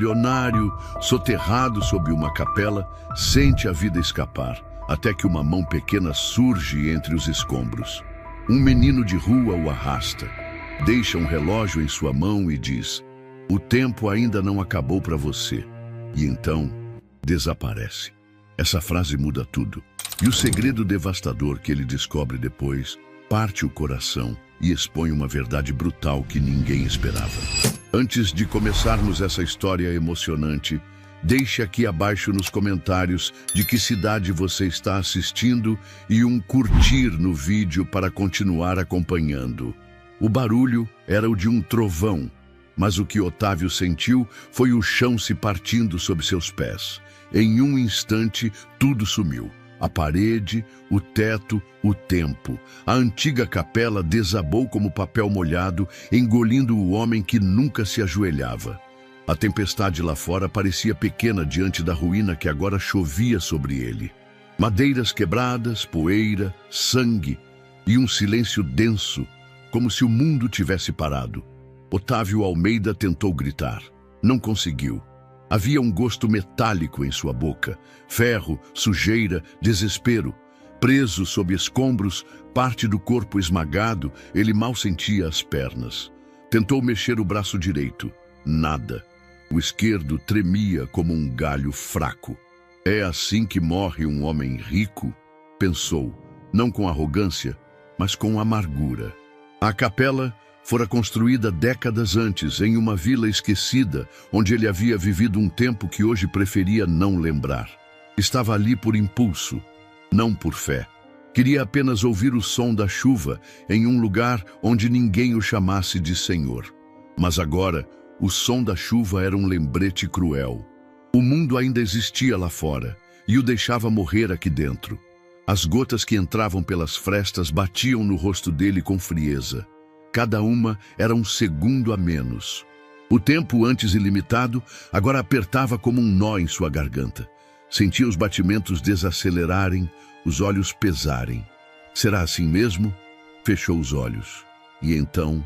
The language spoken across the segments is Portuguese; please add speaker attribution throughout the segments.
Speaker 1: milionário, soterrado sob uma capela, sente a vida escapar, até que uma mão pequena surge entre os escombros. Um menino de rua o arrasta, deixa um relógio em sua mão e diz: "O tempo ainda não acabou para você." E então, desaparece. Essa frase muda tudo. E o segredo devastador que ele descobre depois parte o coração e expõe uma verdade brutal que ninguém esperava. Antes de começarmos essa história emocionante, deixe aqui abaixo nos comentários de que cidade você está assistindo e um curtir no vídeo para continuar acompanhando. O barulho era o de um trovão, mas o que Otávio sentiu foi o chão se partindo sob seus pés. Em um instante, tudo sumiu. A parede, o teto, o tempo. A antiga capela desabou como papel molhado, engolindo o homem que nunca se ajoelhava. A tempestade lá fora parecia pequena diante da ruína que agora chovia sobre ele. Madeiras quebradas, poeira, sangue e um silêncio denso, como se o mundo tivesse parado. Otávio Almeida tentou gritar. Não conseguiu. Havia um gosto metálico em sua boca, ferro, sujeira, desespero. Preso sob escombros, parte do corpo esmagado, ele mal sentia as pernas. Tentou mexer o braço direito. Nada. O esquerdo tremia como um galho fraco. É assim que morre um homem rico? Pensou, não com arrogância, mas com amargura. A capela fora construída décadas antes, em uma vila esquecida, onde ele havia vivido um tempo que hoje preferia não lembrar. Estava ali por impulso, não por fé. Queria apenas ouvir o som da chuva em um lugar onde ninguém o chamasse de Senhor. Mas agora, o som da chuva era um lembrete cruel. O mundo ainda existia lá fora e o deixava morrer aqui dentro. As gotas que entravam pelas frestas batiam no rosto dele com frieza. Cada uma era um segundo a menos. O tempo, antes ilimitado, agora apertava como um nó em sua garganta. Sentia os batimentos desacelerarem, os olhos pesarem. Será assim mesmo? Fechou os olhos. E então,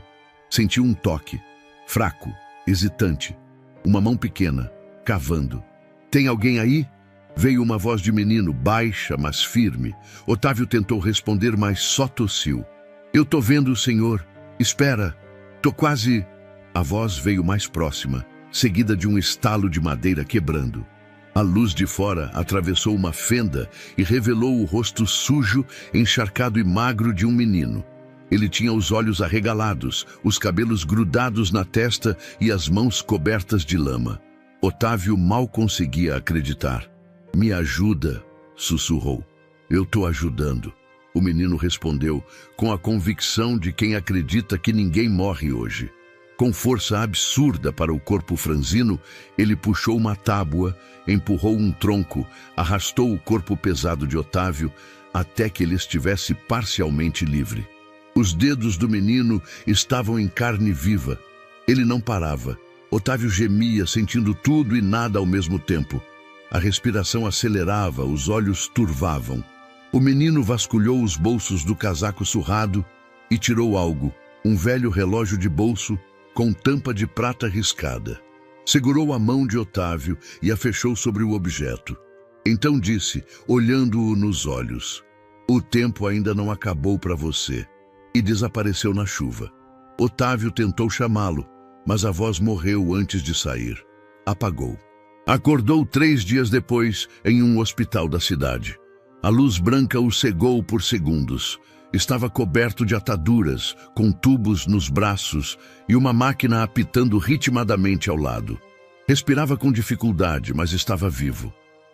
Speaker 1: sentiu um toque, fraco, hesitante. Uma mão pequena, cavando. "Tem alguém aí?" Veio uma voz de menino, baixa, mas firme. Otávio tentou responder, mas só tossiu. "Eu tô vendo o senhor. Espera, tô quase..." A voz veio mais próxima, seguida de um estalo de madeira quebrando. A luz de fora atravessou uma fenda e revelou o rosto sujo, encharcado e magro de um menino. Ele tinha os olhos arregalados, os cabelos grudados na testa e as mãos cobertas de lama. Otávio mal conseguia acreditar. "Me ajuda", sussurrou. "Eu tô ajudando." O menino respondeu, com a convicção de quem acredita que ninguém morre hoje. Com força absurda para o corpo franzino, ele puxou uma tábua, empurrou um tronco, arrastou o corpo pesado de Otávio até que ele estivesse parcialmente livre. Os dedos do menino estavam em carne viva. Ele não parava. Otávio gemia, sentindo tudo e nada ao mesmo tempo. A respiração acelerava, os olhos turvavam. O menino vasculhou os bolsos do casaco surrado e tirou algo, um velho relógio de bolso com tampa de prata riscada. Segurou a mão de Otávio e a fechou sobre o objeto. Então disse, olhando-o nos olhos: "O tempo ainda não acabou para você." E desapareceu na chuva. Otávio tentou chamá-lo, mas a voz morreu antes de sair. Apagou. Acordou 3 dias depois em um hospital da cidade. A luz branca o cegou por segundos. Estava coberto de ataduras, com tubos nos braços e uma máquina apitando ritmadamente ao lado. Respirava com dificuldade, mas estava vivo.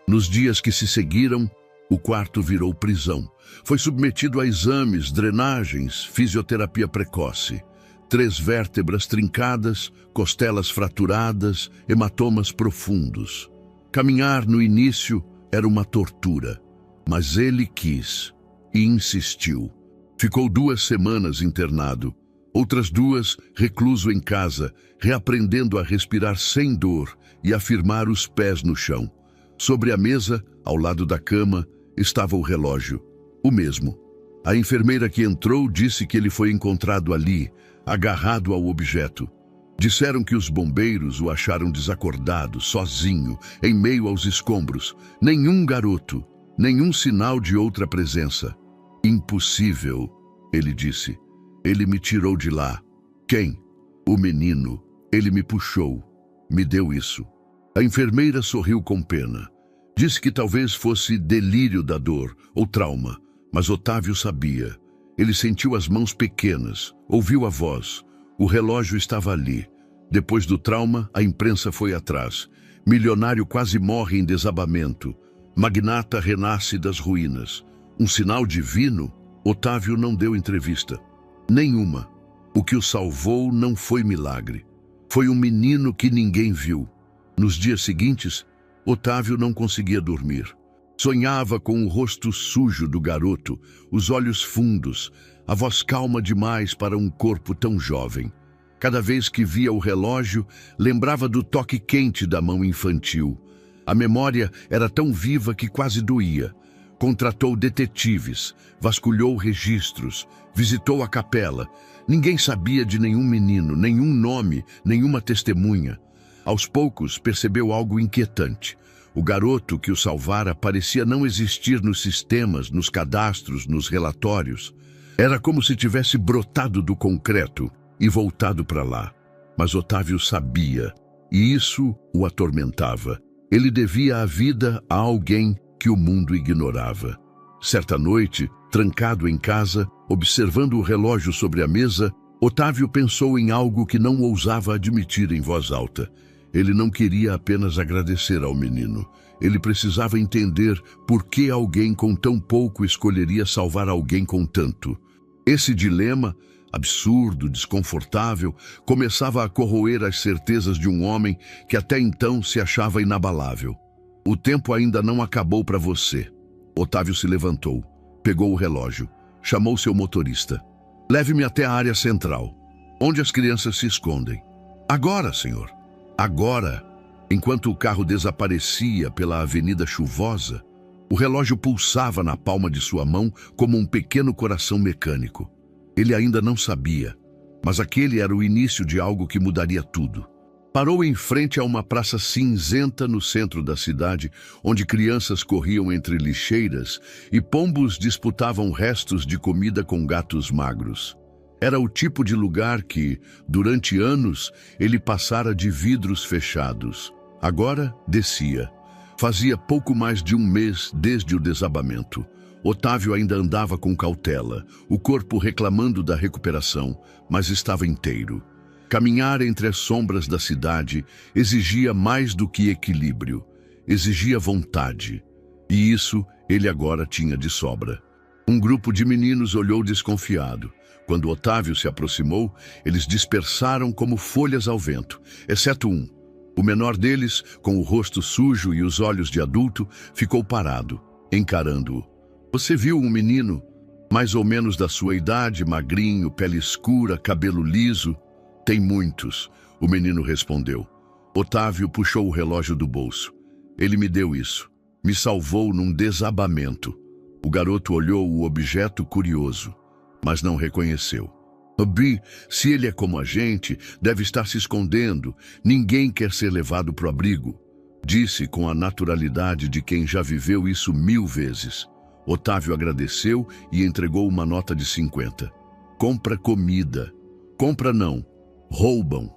Speaker 1: Nos dias que se seguiram, o quarto virou prisão. Foi submetido a exames, drenagens, fisioterapia precoce. 3 vértebras trincadas, costelas fraturadas, hematomas profundos. Caminhar no início era uma tortura, mas ele quis e insistiu. Ficou 2 semanas internado, outras 2 recluso em casa, reaprendendo a respirar sem dor e a firmar os pés no chão. Sobre a mesa, ao lado da cama, estava o relógio, o mesmo. A enfermeira que entrou disse que ele foi encontrado ali, agarrado ao objeto. Disseram que os bombeiros o acharam desacordado, sozinho, em meio aos escombros. Nenhum garoto, nenhum sinal de outra presença. Impossível, ele disse. Ele me tirou de lá. Quem? O menino. Ele me puxou. Me deu isso. A enfermeira sorriu com pena. Disse que talvez fosse delírio da dor ou trauma, mas Otávio sabia. Ele sentiu as mãos pequenas, ouviu a voz. O relógio estava ali. Depois do trauma, a imprensa foi atrás. Milionário quase morre em desabamento. Magnata renasce das ruínas. Um sinal divino? Otávio não deu entrevista. Nenhuma. O que o salvou não foi milagre. Foi um menino que ninguém viu. Nos dias seguintes, Otávio não conseguia dormir. Sonhava com o rosto sujo do garoto, os olhos fundos, a voz calma demais para um corpo tão jovem. Cada vez que via o relógio, lembrava do toque quente da mão infantil. A memória era tão viva que quase doía. Contratou detetives, vasculhou registros, visitou a capela. Ninguém sabia de nenhum menino, nenhum nome, nenhuma testemunha. Aos poucos, percebeu algo inquietante. O garoto que o salvara parecia não existir nos sistemas, nos cadastros, nos relatórios. Era como se tivesse brotado do concreto e voltado para lá. Mas Otávio sabia, e isso o atormentava. Ele devia a vida a alguém que o mundo ignorava. Certa noite, trancado em casa, observando o relógio sobre a mesa, Otávio pensou em algo que não ousava admitir em voz alta. Ele não queria apenas agradecer ao menino. Ele precisava entender por que alguém com tão pouco escolheria salvar alguém com tanto. Esse dilema, absurdo, desconfortável, começava a corroer as certezas de um homem que até então se achava inabalável. O tempo ainda não acabou para você. Otávio se levantou, pegou o relógio, chamou seu motorista. Leve-me até a área central, onde as crianças se escondem. Agora, senhor. Agora, enquanto o carro desaparecia pela avenida chuvosa, o relógio pulsava na palma de sua mão como um pequeno coração mecânico. Ele ainda não sabia, mas aquele era o início de algo que mudaria tudo. Parou em frente a uma praça cinzenta no centro da cidade, onde crianças corriam entre lixeiras e pombos disputavam restos de comida com gatos magros. Era o tipo de lugar que, durante anos, ele passara de vidros fechados. Agora, descia. Fazia pouco mais de um mês desde o desabamento. Otávio ainda andava com cautela, o corpo reclamando da recuperação, mas estava inteiro. Caminhar entre as sombras da cidade exigia mais do que equilíbrio, exigia vontade. E isso ele agora tinha de sobra. Um grupo de meninos olhou desconfiado. Quando Otávio se aproximou, eles dispersaram como folhas ao vento, exceto um. O menor deles, com o rosto sujo e os olhos de adulto, ficou parado, encarando-o. Você viu um menino, mais ou menos da sua idade, magrinho, pele escura, cabelo liso? Tem muitos, o menino respondeu. Otávio puxou o relógio do bolso. Ele me deu isso. Me salvou num desabamento. O garoto olhou o objeto curioso, mas não reconheceu. Bi, se ele é como a gente, deve estar se escondendo. Ninguém quer ser levado para o abrigo. Disse com a naturalidade de quem já viveu isso 1000 vezes. Otávio agradeceu e entregou uma nota de 50. Compra comida. Compra não. Roubam.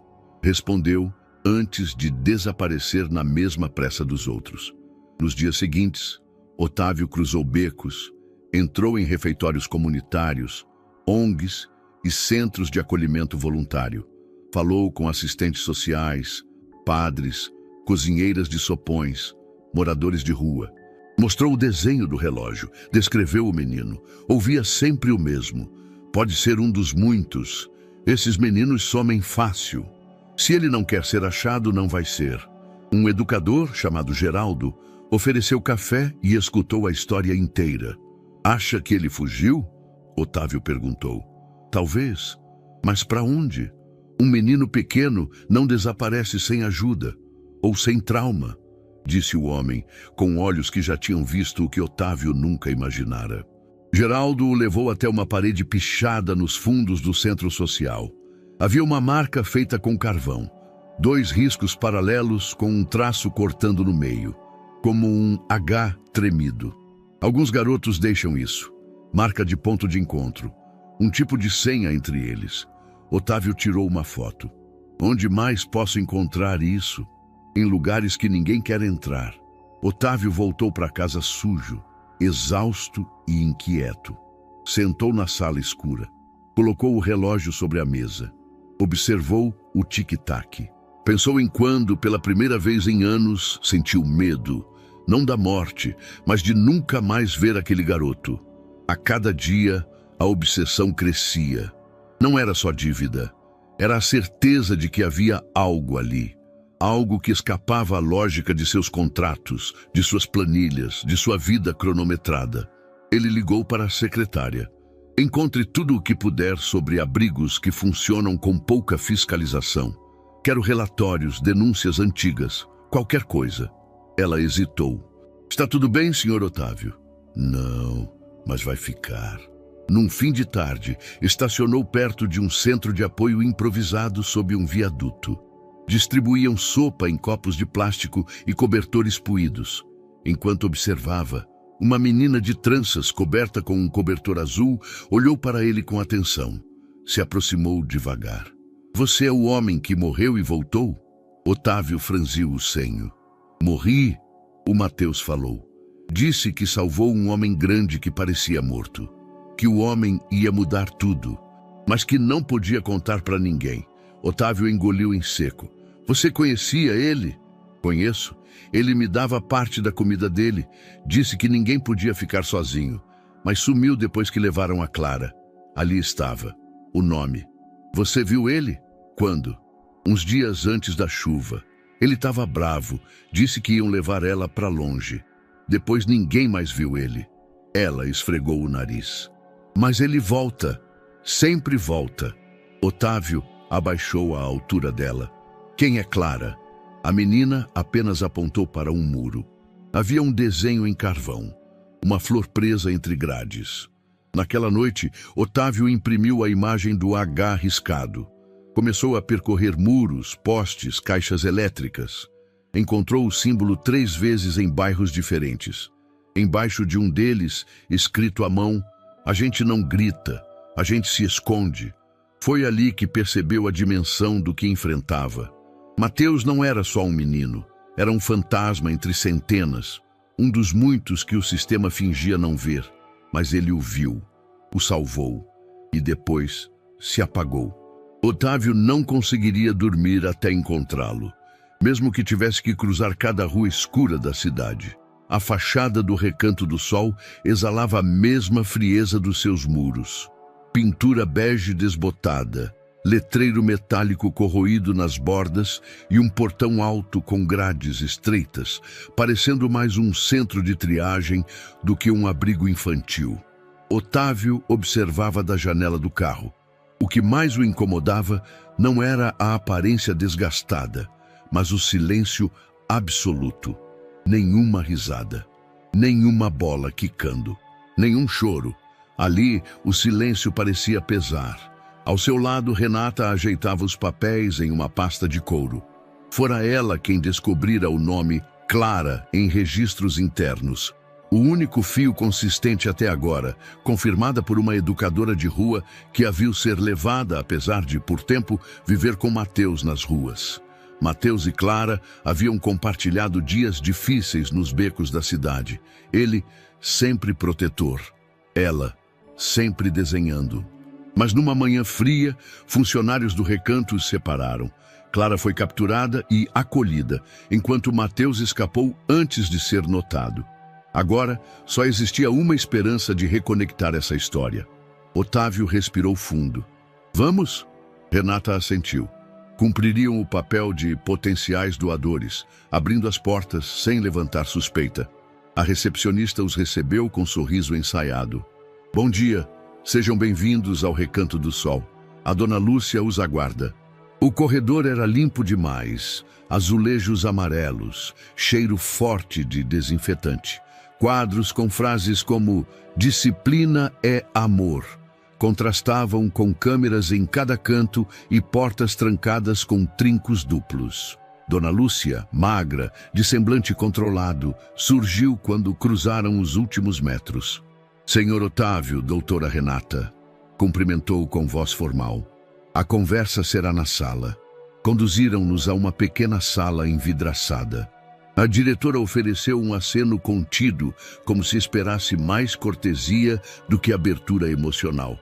Speaker 1: Respondeu antes de desaparecer na mesma pressa dos outros. Nos dias seguintes, Otávio cruzou becos, entrou em refeitórios comunitários, ONGs e centros de acolhimento voluntário. Falou com assistentes sociais, padres, cozinheiras de sopões, moradores de rua. Mostrou o desenho do relógio, descreveu o menino. Ouvia sempre o mesmo. Pode ser um dos muitos. Esses meninos somem fácil. Se ele não quer ser achado, não vai ser. Um educador, chamado Geraldo, ofereceu café e escutou a história inteira. Acha que ele fugiu? Otávio perguntou. Talvez. Mas para onde? Um menino pequeno não desaparece sem ajuda. Ou sem trauma, disse o homem, com olhos que já tinham visto o que Otávio nunca imaginara. Geraldo o levou até uma parede pichada nos fundos do centro social. Havia uma marca feita com carvão, 2 riscos paralelos com um traço cortando no meio, como um H tremido. Alguns garotos deixam isso, marca de ponto de encontro, um tipo de senha entre eles. Otávio tirou uma foto. Onde mais posso encontrar isso? Em lugares que ninguém quer entrar. Otávio voltou para casa sujo, exausto e inquieto. Sentou na sala escura. Colocou o relógio sobre a mesa. Observou o tic-tac. Pensou em quando, pela primeira vez em anos, sentiu medo, não da morte, mas de nunca mais ver aquele garoto. A cada dia, a obsessão crescia. Não era só dívida. Era a certeza de que havia algo ali. Algo que escapava à lógica de seus contratos, de suas planilhas, de sua vida cronometrada. Ele ligou para a secretária. Encontre tudo o que puder sobre abrigos que funcionam com pouca fiscalização. Quero relatórios, denúncias antigas, qualquer coisa. Ela hesitou. Está tudo bem, senhor Otávio? Não, mas vai ficar. Num fim de tarde, estacionou perto de um centro de apoio improvisado sob um viaduto. Distribuíam sopa em copos de plástico e cobertores puídos. Enquanto observava, uma menina de tranças coberta com um cobertor azul olhou para ele com atenção. Se aproximou devagar. Você é o homem que morreu e voltou? Otávio franziu o senho. Morri? O Mateus falou. Disse que salvou um homem grande que parecia morto. Que o homem ia mudar tudo, mas que não podia contar para ninguém. Otávio engoliu em seco. Você conhecia ele? Conheço. Ele me dava parte da comida dele. Disse que ninguém podia ficar sozinho, mas sumiu depois que levaram a Clara. Ali estava. O nome. Você viu ele? Quando? Uns dias antes da chuva. Ele estava bravo. Disse que iam levar ela para longe. Depois ninguém mais viu ele. Ela esfregou o nariz. Mas ele volta. Sempre volta. Otávio abaixou a altura dela. Quem é Clara? A menina apenas apontou para um muro. Havia um desenho em carvão. Uma flor presa entre grades. Naquela noite, Otávio imprimiu a imagem do H riscado. Começou a percorrer muros, postes, caixas elétricas. Encontrou o símbolo 3 vezes em bairros diferentes. Embaixo de um deles, escrito à mão, a gente não grita, a gente se esconde. Foi ali que percebeu a dimensão do que enfrentava. Mateus não era só um menino, era um fantasma entre centenas, um dos muitos que o sistema fingia não ver. Mas ele o viu, o salvou e depois se apagou. Otávio não conseguiria dormir até encontrá-lo, mesmo que tivesse que cruzar cada rua escura da cidade. A fachada do Recanto do Sol exalava a mesma frieza dos seus muros. Pintura bege desbotada, letreiro metálico corroído nas bordas e um portão alto com grades estreitas, parecendo mais um centro de triagem do que um abrigo infantil. Otávio observava da janela do carro. O que mais o incomodava não era a aparência desgastada, mas o silêncio absoluto. Nenhuma risada, nenhuma bola quicando, nenhum choro. Ali, o silêncio parecia pesar. Ao seu lado, Renata ajeitava os papéis em uma pasta de couro. Fora ela quem descobrira o nome Clara em registros internos. O único fio consistente até agora, confirmada por uma educadora de rua que a viu ser levada, apesar de, por tempo, viver com Mateus nas ruas. Mateus e Clara haviam compartilhado dias difíceis nos becos da cidade. Ele, sempre protetor. Ela, sempre desenhando. Mas numa manhã fria, funcionários do recanto os separaram. Clara foi capturada e acolhida, enquanto Mateus escapou antes de ser notado. Agora, só existia uma esperança de reconectar essa história. Otávio respirou fundo. Vamos? Renata assentiu. Cumpririam o papel de potenciais doadores, abrindo as portas sem levantar suspeita. A recepcionista os recebeu com sorriso ensaiado. Bom dia, sejam bem-vindos ao Recanto do Sol. A dona Lúcia os aguarda. O corredor era limpo demais, azulejos amarelos, cheiro forte de desinfetante. Quadros com frases como "Disciplina é amor", Contrastavam com câmeras em cada canto e portas trancadas com trincos duplos. Dona Lúcia, magra, de semblante controlado, surgiu quando cruzaram os últimos metros. Senhor Otávio, doutora Renata, cumprimentou com voz formal. A conversa será na sala. Conduziram-nos a uma pequena sala envidraçada. A diretora ofereceu um aceno contido, como se esperasse mais cortesia do que abertura emocional.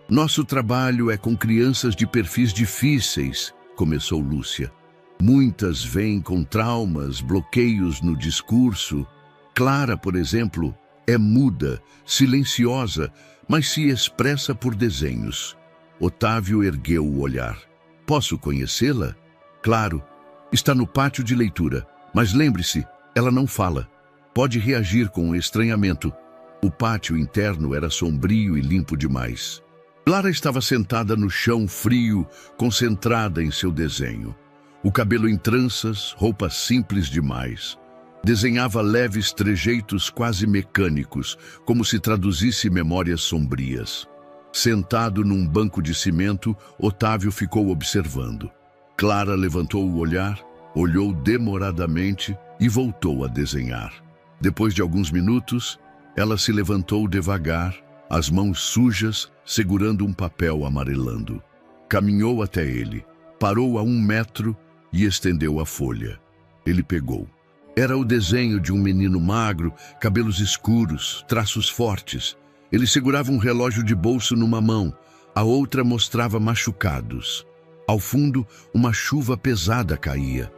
Speaker 1: Nosso trabalho é com crianças de perfis difíceis, começou Lúcia. Muitas vêm com traumas, bloqueios no discurso. Clara, por exemplo, é muda, silenciosa, mas se expressa por desenhos. Otávio ergueu o olhar. Posso conhecê-la? Claro, está no pátio de leitura, mas lembre-se, ela não fala. Pode reagir com estranhamento. O pátio interno era sombrio e limpo demais. Clara estava sentada no chão frio, concentrada em seu desenho. O cabelo em tranças, roupa simples demais. Desenhava leves trejeitos quase mecânicos, como se traduzisse memórias sombrias. Sentado num banco de cimento, Otávio ficou observando. Clara levantou o olhar, olhou demoradamente e voltou a desenhar. Depois de alguns minutos, ela se levantou devagar, as mãos sujas, segurando um papel amarelando. Caminhou até ele, parou a 1 metro e estendeu a folha. Ele pegou. Era o desenho de um menino magro, cabelos escuros, traços fortes. Ele segurava um relógio de bolso numa mão, a outra mostrava machucados. Ao fundo, uma chuva pesada caía.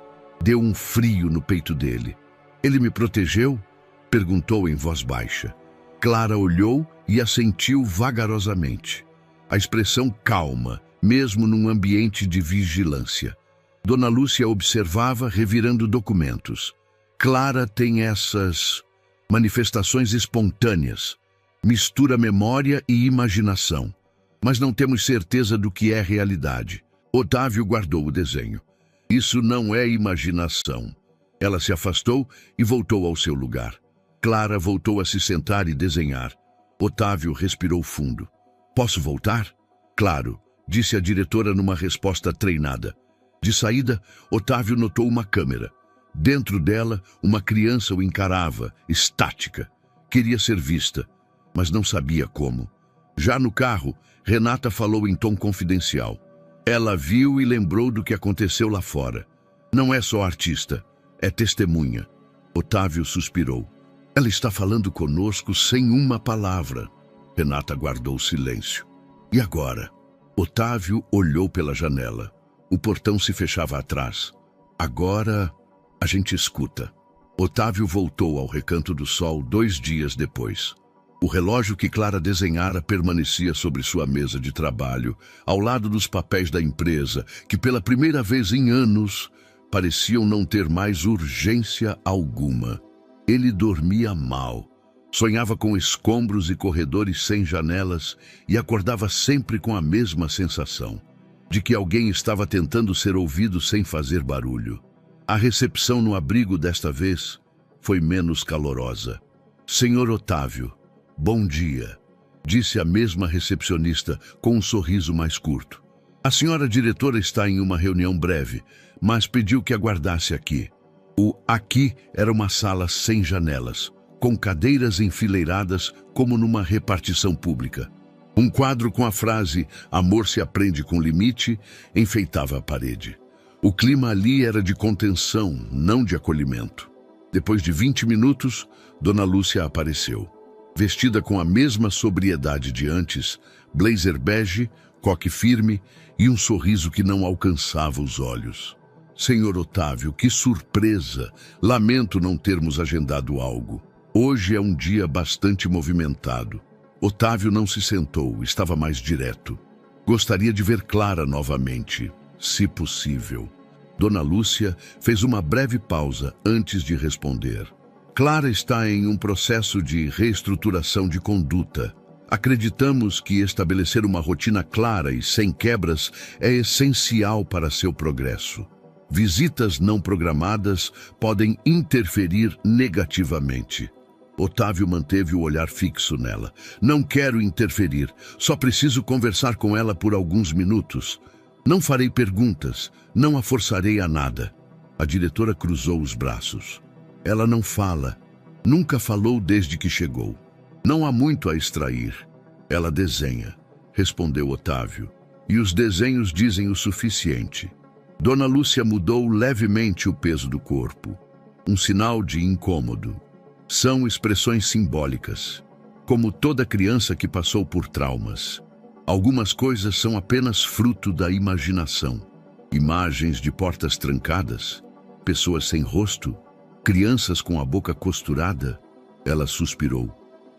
Speaker 1: Deu um frio no peito dele. Ele me protegeu? Perguntou em voz baixa. Clara olhou e assentiu vagarosamente. A expressão calma, mesmo num ambiente de vigilância. Dona Lúcia observava, revirando documentos. Clara tem essas manifestações espontâneas. Mistura memória e imaginação. Mas não temos certeza do que é realidade. Otávio guardou o desenho. Isso não é imaginação. Ela se afastou e voltou ao seu lugar. Clara voltou a se sentar e desenhar. Otávio respirou fundo. Posso voltar? Claro, disse a diretora numa resposta treinada. De saída, Otávio notou uma câmera. Dentro dela, uma criança o encarava, estática. Queria ser vista, mas não sabia como. Já no carro, Renata falou em tom confidencial. Ela viu e lembrou do que aconteceu lá fora. Não é só artista, é testemunha. Otávio suspirou. Ela está falando conosco sem uma palavra. Renata guardou silêncio. E agora? Otávio olhou pela janela. O portão se fechava atrás. Agora, a gente escuta. Otávio voltou ao Recanto do Sol 2 dias depois. O relógio que Clara desenhara permanecia sobre sua mesa de trabalho, ao lado dos papéis da empresa, que pela primeira vez em anos pareciam não ter mais urgência alguma. Ele dormia mal. Sonhava com escombros e corredores sem janelas e acordava sempre com a mesma sensação, de que alguém estava tentando ser ouvido sem fazer barulho. A recepção no abrigo desta vez foi menos calorosa. Senhor Otávio, bom dia, disse a mesma recepcionista com um sorriso mais curto. A senhora diretora está em uma reunião breve, mas pediu que aguardasse aqui. O aqui era uma sala sem janelas, com cadeiras enfileiradas como numa repartição pública. Um quadro com a frase "Amor se aprende com limite" enfeitava a parede. O clima ali era de contenção, não de acolhimento. Depois de 20 minutos, Dona Lúcia apareceu. Vestida com a mesma sobriedade de antes, blazer bege, coque firme e um sorriso que não alcançava os olhos. Senhor Otávio, que surpresa! Lamento não termos agendado algo. Hoje é um dia bastante movimentado. Otávio não se sentou, estava mais direto. Gostaria de ver Clara novamente, se possível. Dona Lúcia fez uma breve pausa antes de responder. Clara está em um processo de reestruturação de conduta. Acreditamos que estabelecer uma rotina clara e sem quebras é essencial para seu progresso. Visitas não programadas podem interferir negativamente. Otávio manteve o olhar fixo nela. Não quero interferir, só preciso conversar com ela por alguns minutos. Não farei perguntas, não a forçarei a nada. A diretora cruzou os braços. Ela não fala, nunca falou desde que chegou. Não há muito a extrair. Ela desenha, respondeu Otávio, e os desenhos dizem o suficiente. Dona Lúcia mudou levemente o peso do corpo, um sinal de incômodo. São expressões simbólicas, como toda criança que passou por traumas. Algumas coisas são apenas fruto da imaginação. Imagens de portas trancadas, pessoas sem rosto, crianças com a boca costurada. Ela suspirou.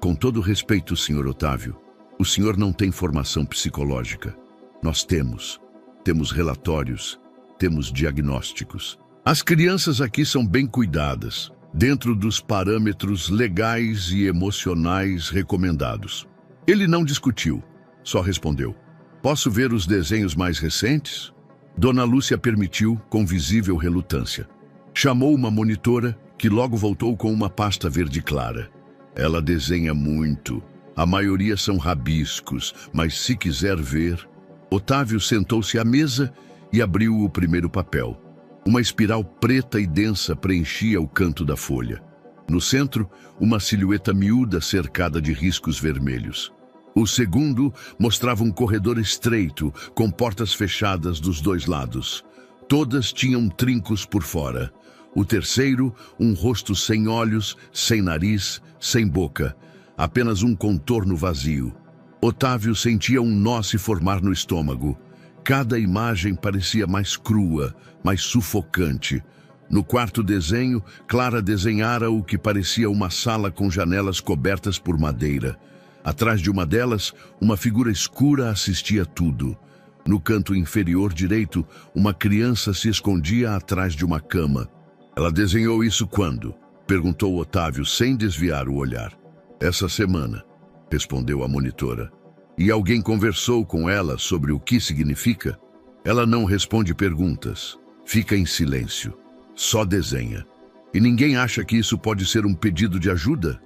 Speaker 1: Com todo respeito, Sr. Otávio, o senhor não tem formação psicológica. Nós temos relatórios, temos diagnósticos. As crianças aqui são bem cuidadas, dentro dos parâmetros legais e emocionais recomendados. Ele não discutiu, só respondeu. Posso ver os desenhos mais recentes? Dona Lúcia permitiu, com visível relutância. Chamou uma monitora, que logo voltou com uma pasta verde clara. Ela desenha muito. A maioria são rabiscos, mas se quiser ver... Otávio sentou-se à mesa e abriu o primeiro papel. Uma espiral preta e densa preenchia o canto da folha. No centro, uma silhueta miúda cercada de riscos vermelhos. O segundo mostrava um corredor estreito, com portas fechadas dos dois lados. Todas tinham trincos por fora. O terceiro, um rosto sem olhos, sem nariz, sem boca. Apenas um contorno vazio. Otávio sentia um nó se formar no estômago. Cada imagem parecia mais crua, mais sufocante. No quarto desenho, Clara desenhara o que parecia uma sala com janelas cobertas por madeira. Atrás de uma delas, uma figura escura assistia tudo. No canto inferior direito, uma criança se escondia atrás de uma cama. Ela desenhou isso quando? Perguntou Otávio sem desviar o olhar. Essa semana, respondeu a monitora. E alguém conversou com ela sobre o que significa? Ela não responde perguntas. Fica em silêncio. Só desenha. E ninguém acha que isso pode ser um pedido de ajuda?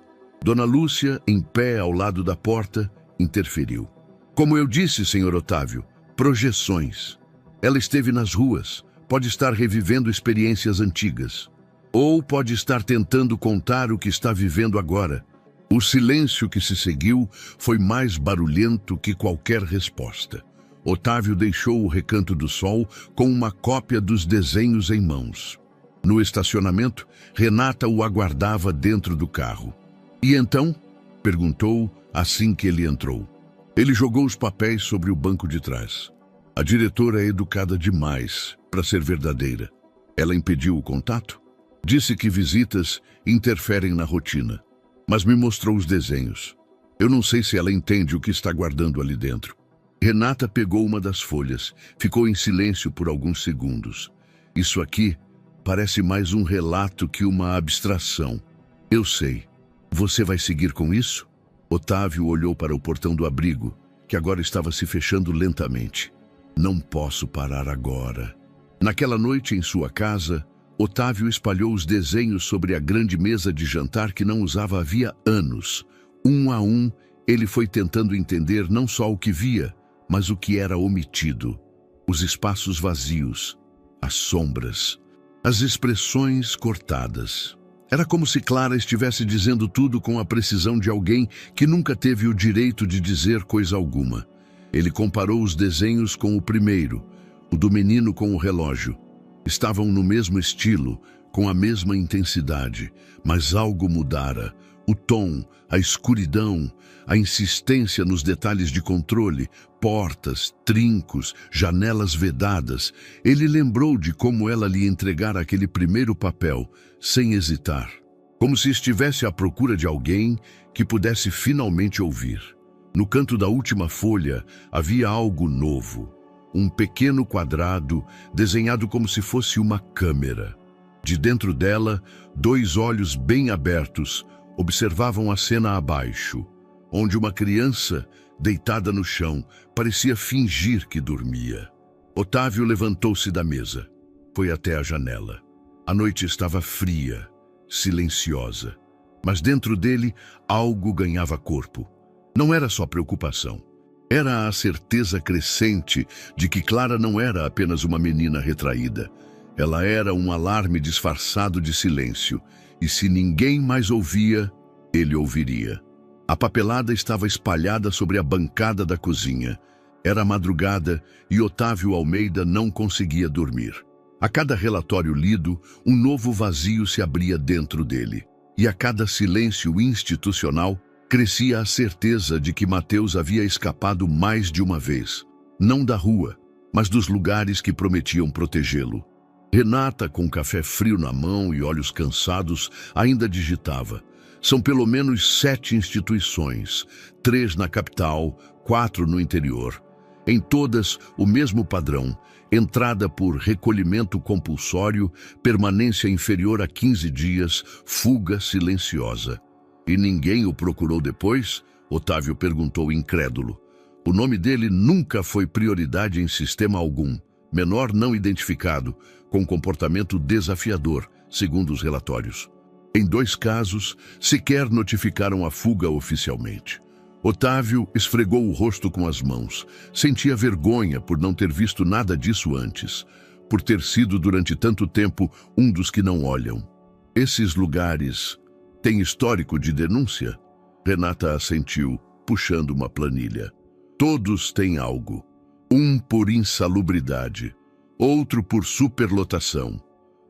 Speaker 1: Dona Lúcia, em pé ao lado da porta, interferiu. Como eu disse, Sr. Otávio, projeções. Ela esteve nas ruas, pode estar revivendo experiências antigas. Ou pode estar tentando contar o que está vivendo agora. O silêncio que se seguiu foi mais barulhento que qualquer resposta. Otávio deixou o Recanto do Sol com uma cópia dos desenhos em mãos. No estacionamento, Renata o aguardava dentro do carro. E então? Perguntou assim que ele entrou. Ele jogou os papéis sobre o banco de trás. A diretora é educada demais para ser verdadeira. Ela impediu o contato? Disse que visitas interferem na rotina. Mas me mostrou os desenhos. Eu não sei se ela entende o que está guardando ali dentro. Renata pegou uma das folhas, ficou em silêncio por alguns segundos. Isso aqui parece mais um relato que uma abstração. Eu sei. Você vai seguir com isso? Otávio olhou para o portão do abrigo, que agora estava se fechando lentamente. Não posso parar agora. Naquela noite em sua casa, Otávio espalhou os desenhos sobre a grande mesa de jantar que não usava havia anos. Um a um, ele foi tentando entender não só o que via, mas o que era omitido. Os espaços vazios, as sombras, as expressões cortadas. Era como se Clara estivesse dizendo tudo com a precisão de alguém que nunca teve o direito de dizer coisa alguma. Ele comparou os desenhos com o primeiro, o do menino com o relógio. Estavam no mesmo estilo, com a mesma intensidade, mas algo mudara. O tom, a escuridão, a insistência nos detalhes de controle, portas, trincos, janelas vedadas. Ele lembrou de como ela lhe entregara aquele primeiro papel, sem hesitar, como se estivesse à procura de alguém que pudesse finalmente ouvir. No canto da última folha havia algo novo. Um pequeno quadrado, desenhado como se fosse uma câmera. De dentro dela, dois olhos bem abertos observavam a cena abaixo, onde uma criança, deitada no chão, parecia fingir que dormia. Otávio levantou-se da mesa. Foi até a janela. A noite estava fria, silenciosa. Mas dentro dele, algo ganhava corpo. Não era só preocupação. Era a certeza crescente de que Clara não era apenas uma menina retraída. Ela era um alarme disfarçado de silêncio. E se ninguém mais ouvia, ele ouviria. A papelada estava espalhada sobre a bancada da cozinha. Era madrugada e Otávio Almeida não conseguia dormir. A cada relatório lido, um novo vazio se abria dentro dele. E a cada silêncio institucional, crescia a certeza de que Mateus havia escapado mais de uma vez. Não da rua, mas dos lugares que prometiam protegê-lo. Renata, com café frio na mão e olhos cansados, ainda digitava. São pelo menos 7 instituições, 3 na capital, 4 no interior. Em todas, o mesmo padrão: entrada por recolhimento compulsório, permanência inferior a 15 dias, fuga silenciosa. E ninguém o procurou depois? Otávio perguntou incrédulo. O nome dele nunca foi prioridade em sistema algum. Menor não identificado, com comportamento desafiador, segundo os relatórios. Em 2 casos, sequer notificaram a fuga oficialmente. Otávio esfregou o rosto com as mãos. Sentia vergonha por não ter visto nada disso antes, por ter sido durante tanto tempo um dos que não olham. Esses lugares têm histórico de denúncia? Renata assentiu, puxando uma planilha. Todos têm algo. Um por insalubridade, outro por superlotação,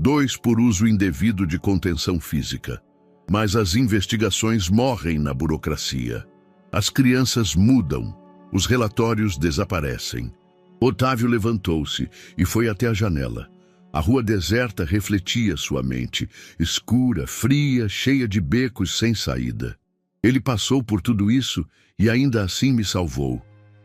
Speaker 1: 2 por uso indevido de contenção física. Mas as investigações morrem na burocracia. As crianças mudam, os relatórios desaparecem. Otávio levantou-se e foi até a janela. A rua deserta refletia sua mente, escura, fria, cheia de becos sem saída. Ele passou por tudo isso e ainda assim me salvou,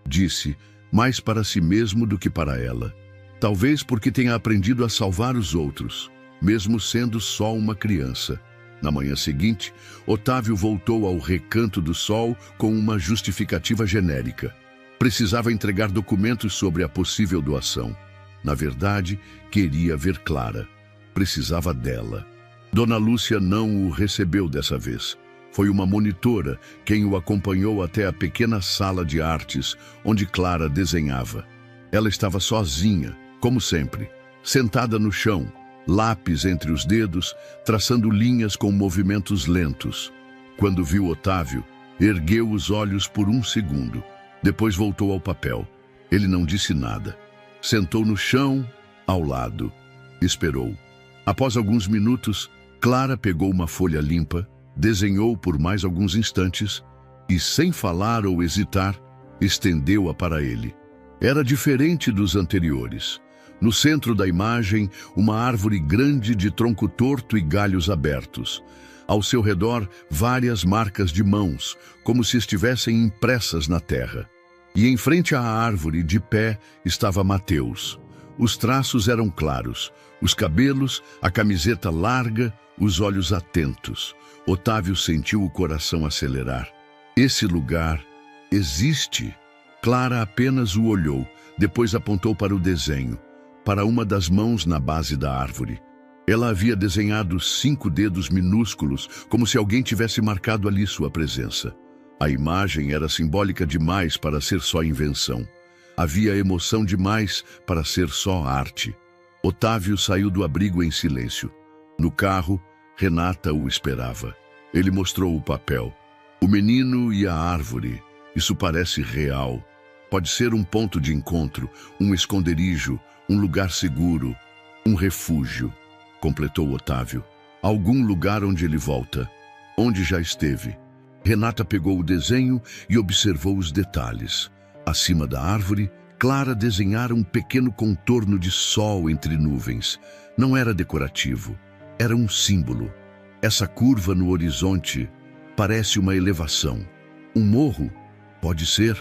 Speaker 1: disse, mais para si mesmo do que para ela. Talvez porque tenha aprendido a salvar os outros, mesmo sendo só uma criança. Na manhã seguinte, Otávio voltou ao Recanto do Sol com uma justificativa genérica. Precisava entregar documentos sobre a possível doação. Na verdade, queria ver Clara. Precisava dela. Dona Lúcia não o recebeu dessa vez. Foi uma monitora quem o acompanhou até a pequena sala de artes, onde Clara desenhava. Ela estava sozinha, como sempre, sentada no chão, lápis entre os dedos, traçando linhas com movimentos lentos. Quando viu Otávio, ergueu os olhos por um segundo. Depois voltou ao papel. Ele não disse nada. Sentou no chão, ao lado. Esperou. Após alguns minutos, Clara pegou uma folha limpa, desenhou por mais alguns instantes e, sem falar ou hesitar, estendeu-a para ele. Era diferente dos anteriores. No centro da imagem, uma árvore grande de tronco torto e galhos abertos. Ao seu redor, várias marcas de mãos, como se estivessem impressas na terra. E em frente à árvore, de pé, estava Mateus. Os traços eram claros, os cabelos, a camiseta larga, os olhos atentos. Otávio sentiu o coração acelerar. Esse lugar existe. Clara apenas o olhou, depois apontou para o desenho, para uma das mãos na base da árvore. Ela havia desenhado 5 dedos minúsculos, como se alguém tivesse marcado ali sua presença. A imagem era simbólica demais para ser só invenção. Havia emoção demais para ser só arte. Otávio saiu do abrigo em silêncio. No carro, Renata o esperava. Ele mostrou o papel. O menino e a árvore. Isso parece real. Pode ser um ponto de encontro, um esconderijo, um lugar seguro, um refúgio, completou Otávio. Algum lugar onde ele volta, onde já esteve. Renata pegou o desenho e observou os detalhes. Acima da árvore, Clara desenhara um pequeno contorno de sol entre nuvens. Não era decorativo, era um símbolo. Essa curva no horizonte parece uma elevação. Um morro, pode ser,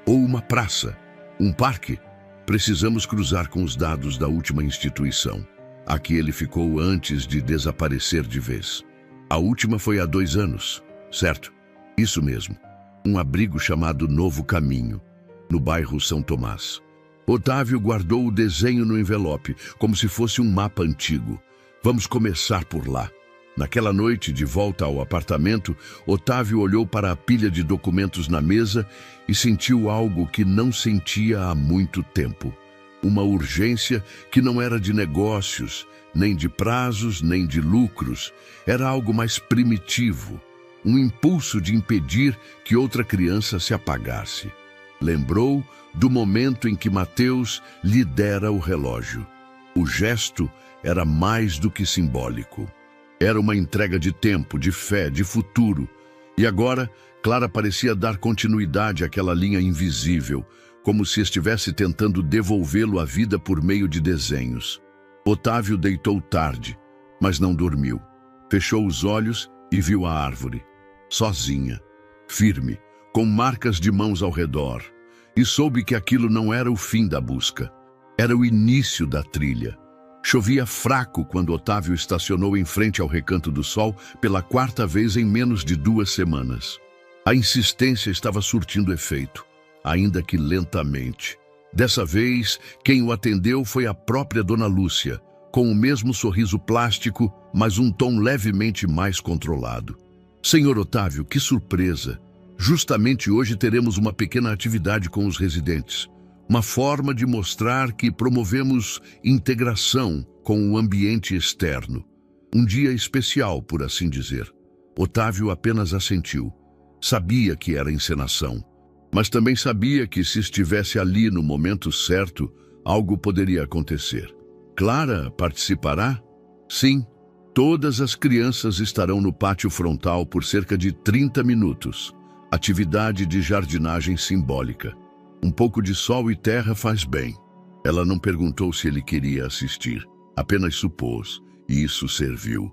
Speaker 1: ou uma praça, um parque. Precisamos cruzar com os dados da última instituição. Aqui ele ficou antes de desaparecer de vez. A última foi há 2 anos, certo? Isso mesmo. Um abrigo chamado Novo Caminho, no bairro São Tomás. Otávio guardou o desenho no envelope, como se fosse um mapa antigo. Vamos começar por lá. Naquela noite, de volta ao apartamento, Otávio olhou para a pilha de documentos na mesa e sentiu algo que não sentia há muito tempo. Uma urgência que não era de negócios, nem de prazos, nem de lucros. Era algo mais primitivo, um impulso de impedir que outra criança se apagasse. Lembrou do momento em que Mateus lhe dera o relógio. O gesto era mais do que simbólico. Era uma entrega de tempo, de fé, de futuro. E agora, Clara parecia dar continuidade àquela linha invisível, como se estivesse tentando devolvê-lo à vida por meio de desenhos. Otávio deitou tarde, mas não dormiu. Fechou os olhos e viu a árvore, sozinha, firme, com marcas de mãos ao redor. E soube que aquilo não era o fim da busca. Era o início da trilha. Chovia fraco quando Otávio estacionou em frente ao Recanto do Sol pela quarta vez em menos de 2 semanas. A insistência estava surtindo efeito, ainda que lentamente. Dessa vez, quem o atendeu foi a própria Dona Lúcia, com o mesmo sorriso plástico, mas um tom levemente mais controlado. Senhor Otávio, que surpresa! Justamente hoje teremos uma pequena atividade com os residentes. Uma forma de mostrar que promovemos integração com o ambiente externo. Um dia especial, por assim dizer. Otávio apenas assentiu. Sabia que era encenação, mas também sabia que se estivesse ali no momento certo, algo poderia acontecer. Clara participará? Sim, todas as crianças estarão no pátio frontal por cerca de 30 minutos. Atividade de jardinagem simbólica. Um pouco de sol e terra faz bem. Ela não perguntou se ele queria assistir, apenas supôs, e isso serviu.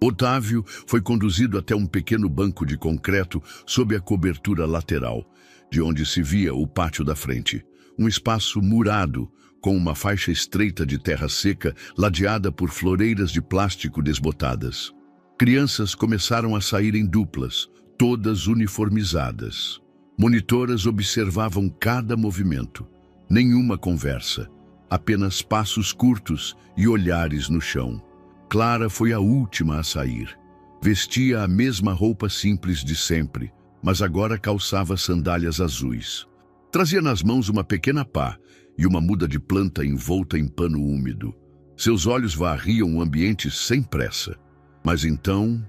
Speaker 1: Otávio foi conduzido até um pequeno banco de concreto sob a cobertura lateral, de onde se via o pátio da frente. Um espaço murado, com uma faixa estreita de terra seca, ladeada por floreiras de plástico desbotadas. Crianças começaram a sair em duplas, todas uniformizadas. Monitoras observavam cada movimento. Nenhuma conversa, apenas passos curtos e olhares no chão. Clara foi a última a sair. Vestia a mesma roupa simples de sempre, mas agora calçava sandálias azuis. Trazia nas mãos uma pequena pá e uma muda de planta envolta em pano úmido. Seus olhos varriam o ambiente sem pressa. Mas então,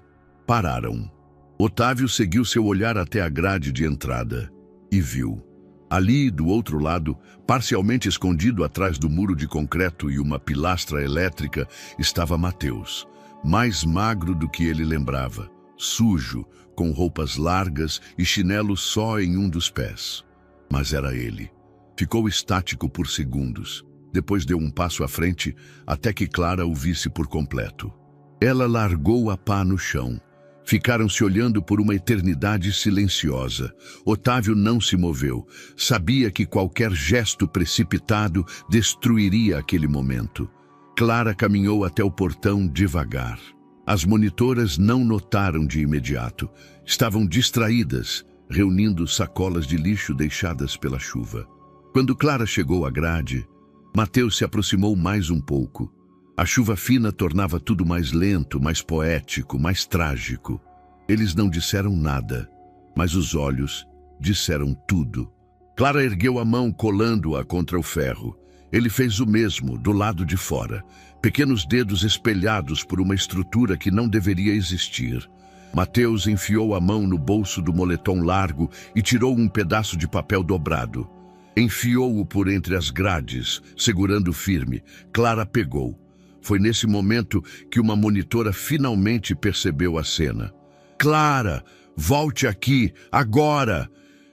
Speaker 1: pararam. Otávio seguiu seu olhar até a grade de entrada e viu. Ali, do outro lado, parcialmente escondido atrás do muro de concreto e uma pilastra elétrica, estava Mateus, mais magro do que ele lembrava, sujo, com roupas largas e chinelo só em um dos pés. Mas era ele. Ficou estático por segundos. Depois deu um passo à frente, até que Clara o visse por completo. Ela largou a pá no chão. Ficaram se olhando por uma eternidade silenciosa. Otávio não se moveu. Sabia que qualquer gesto precipitado destruiria aquele momento. Clara caminhou até o portão devagar. As monitoras não notaram de imediato. Estavam distraídas, reunindo sacolas de lixo deixadas pela chuva. Quando Clara chegou à grade, Mateus se aproximou mais um pouco. A chuva fina tornava tudo mais lento, mais poético, mais trágico. Eles não disseram nada, mas os olhos disseram tudo. Clara ergueu a mão colando-a contra o ferro. Ele fez o mesmo, do lado de fora. Pequenos dedos espelhados por uma estrutura que não deveria existir. Mateus enfiou a mão no bolso do moletom largo e tirou um pedaço de papel dobrado. Enfiou-o por entre as grades, segurando firme. Clara pegou. Foi nesse momento que uma monitora finalmente percebeu a cena. "Clara, volte aqui, agora!"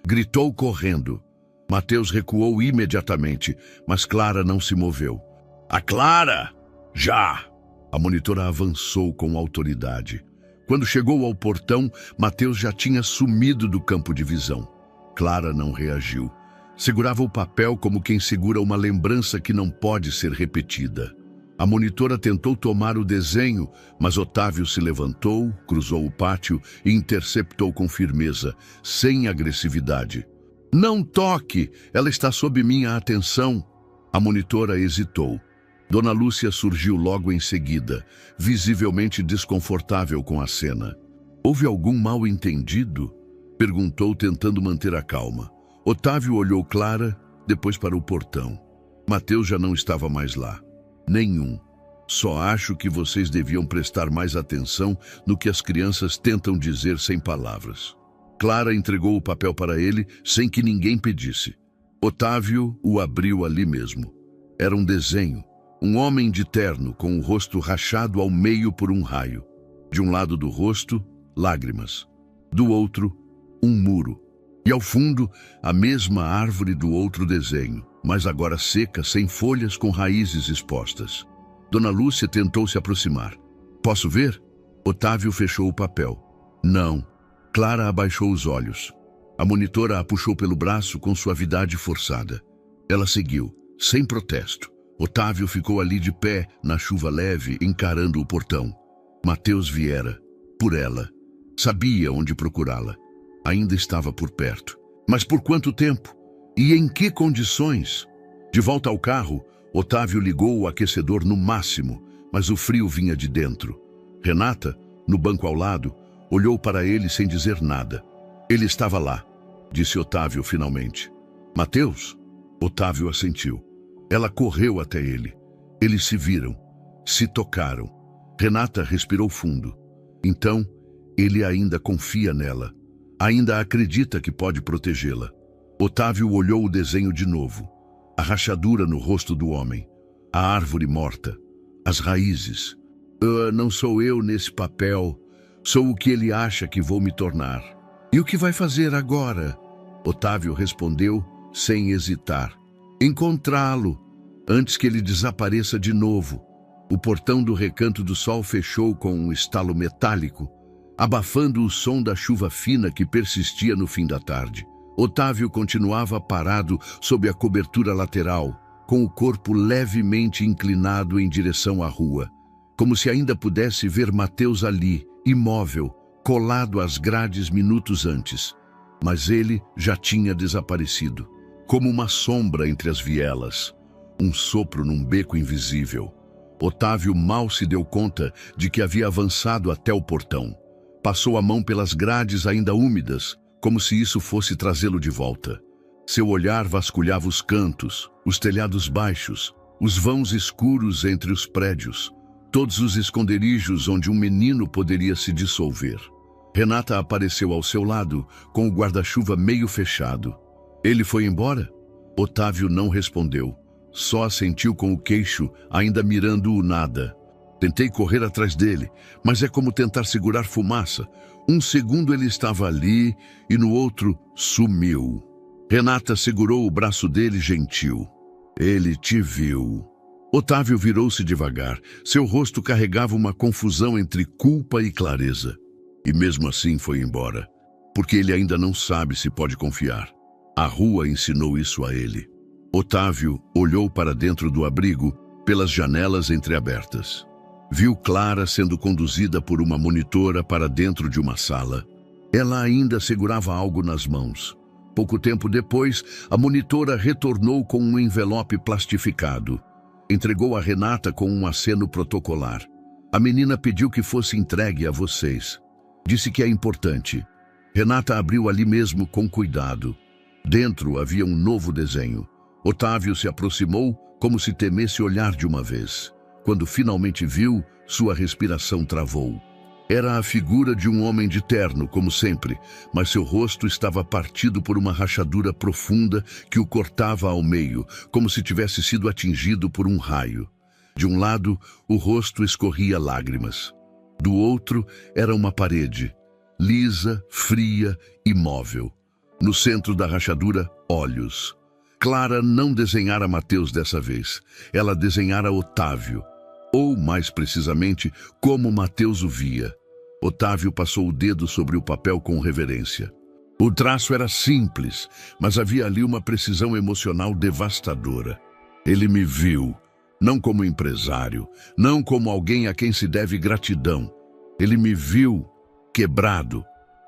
Speaker 1: gritou correndo. Mateus recuou imediatamente, mas Clara não se moveu. "A Clara! Já!" A monitora avançou com autoridade. Quando chegou ao portão, Mateus já tinha sumido do campo de visão. Clara não reagiu. Segurava o papel como quem segura uma lembrança que não pode ser repetida. A monitora tentou tomar o desenho, mas Otávio se levantou, cruzou o pátio e interceptou com firmeza, sem agressividade. "Não toque! Ela está sob minha atenção!" A monitora hesitou. Dona Lúcia surgiu logo em seguida, visivelmente desconfortável com a cena. Houve algum mal-entendido? Perguntou, tentando manter a calma. Otávio olhou Clara, depois para o portão. Mateus já não estava mais lá. Nenhum. Só acho que vocês deviam prestar mais atenção no que as crianças tentam dizer sem palavras. Clara entregou o papel para ele sem que ninguém pedisse. Otávio o abriu ali mesmo. Era um desenho. Um homem de terno com o rosto rachado ao meio por um raio. De um lado do rosto, lágrimas. Do outro, um muro. E ao fundo, a mesma árvore do outro desenho, mas agora seca, sem folhas, com raízes expostas. Dona Lúcia tentou se aproximar. Posso ver? Otávio fechou o papel. Não. Clara abaixou os olhos. A monitora a puxou pelo braço com suavidade forçada. Ela seguiu, sem protesto. Otávio ficou ali de pé, na chuva leve, encarando o portão. Mateus viera. Por ela. Sabia onde procurá-la. Ainda estava por perto. Mas por quanto tempo? E em que condições? De volta ao carro, Otávio ligou o aquecedor no máximo, mas o frio vinha de dentro. Renata, no banco ao lado, olhou para ele sem dizer nada. Ele estava lá, disse Otávio finalmente. Mateus? Otávio assentiu. Ela correu até ele. Eles se viram, se tocaram. Renata respirou fundo. Então, ele ainda confia nela. Ainda acredita que pode protegê-la. Otávio olhou o desenho de novo. A rachadura no rosto do homem. A árvore morta. As raízes. Não sou eu nesse papel. Sou o que ele acha que vou me tornar. E o que vai fazer agora? Otávio respondeu, sem hesitar. Encontrá-lo, antes que ele desapareça de novo. O portão do Recanto do Sol fechou com um estalo metálico, abafando o som da chuva fina que persistia no fim da tarde. Otávio continuava parado sob a cobertura lateral, com o corpo levemente inclinado em direção à rua, como se ainda pudesse ver Mateus ali, imóvel, colado às grades minutos antes. Mas ele já tinha desaparecido, como uma sombra entre as vielas, um sopro num beco invisível. Otávio mal se deu conta de que havia avançado até o portão. Passou a mão pelas grades ainda úmidas, como se isso fosse trazê-lo de volta. Seu olhar vasculhava os cantos, os telhados baixos, os vãos escuros entre os prédios, todos os esconderijos onde um menino poderia se dissolver. Renata apareceu ao seu lado, com o guarda-chuva meio fechado. Ele foi embora? Otávio não respondeu, só assentiu com o queixo, ainda mirando o nada. Tentei correr atrás dele, mas é como tentar segurar fumaça. Um segundo ele estava ali e no outro sumiu. Renata segurou o braço dele gentil. Ele te viu. Otávio virou-se devagar. Seu rosto carregava uma confusão entre culpa e clareza. E mesmo assim foi embora, porque ele ainda não sabe se pode confiar. A rua ensinou isso a ele. Otávio olhou para dentro do abrigo, pelas janelas entreabertas. Viu Clara sendo conduzida por uma monitora para dentro de uma sala. Ela ainda segurava algo nas mãos. Pouco tempo depois, a monitora retornou com um envelope plastificado. Entregou a Renata com um aceno protocolar. A menina pediu que fosse entregue a vocês. Disse que é importante. Renata abriu ali mesmo com cuidado. Dentro havia um novo desenho. Otávio se aproximou como se temesse olhar de uma vez. Quando finalmente viu, sua respiração travou. Era a figura de um homem de terno, como sempre, mas seu rosto estava partido por uma rachadura profunda que o cortava ao meio, como se tivesse sido atingido por um raio. De um lado, o rosto escorria lágrimas. Do outro, era uma parede, lisa, fria, imóvel. No centro da rachadura, olhos. Clara não desenhara Mateus dessa vez. Ela desenhara Otávio. Ou, mais precisamente, como Mateus o via. Otávio passou o dedo sobre o papel com reverência. O traço era simples, mas havia ali uma precisão emocional devastadora. Ele me viu, não como empresário, não como alguém a quem se deve gratidão. Ele me viu quebrado.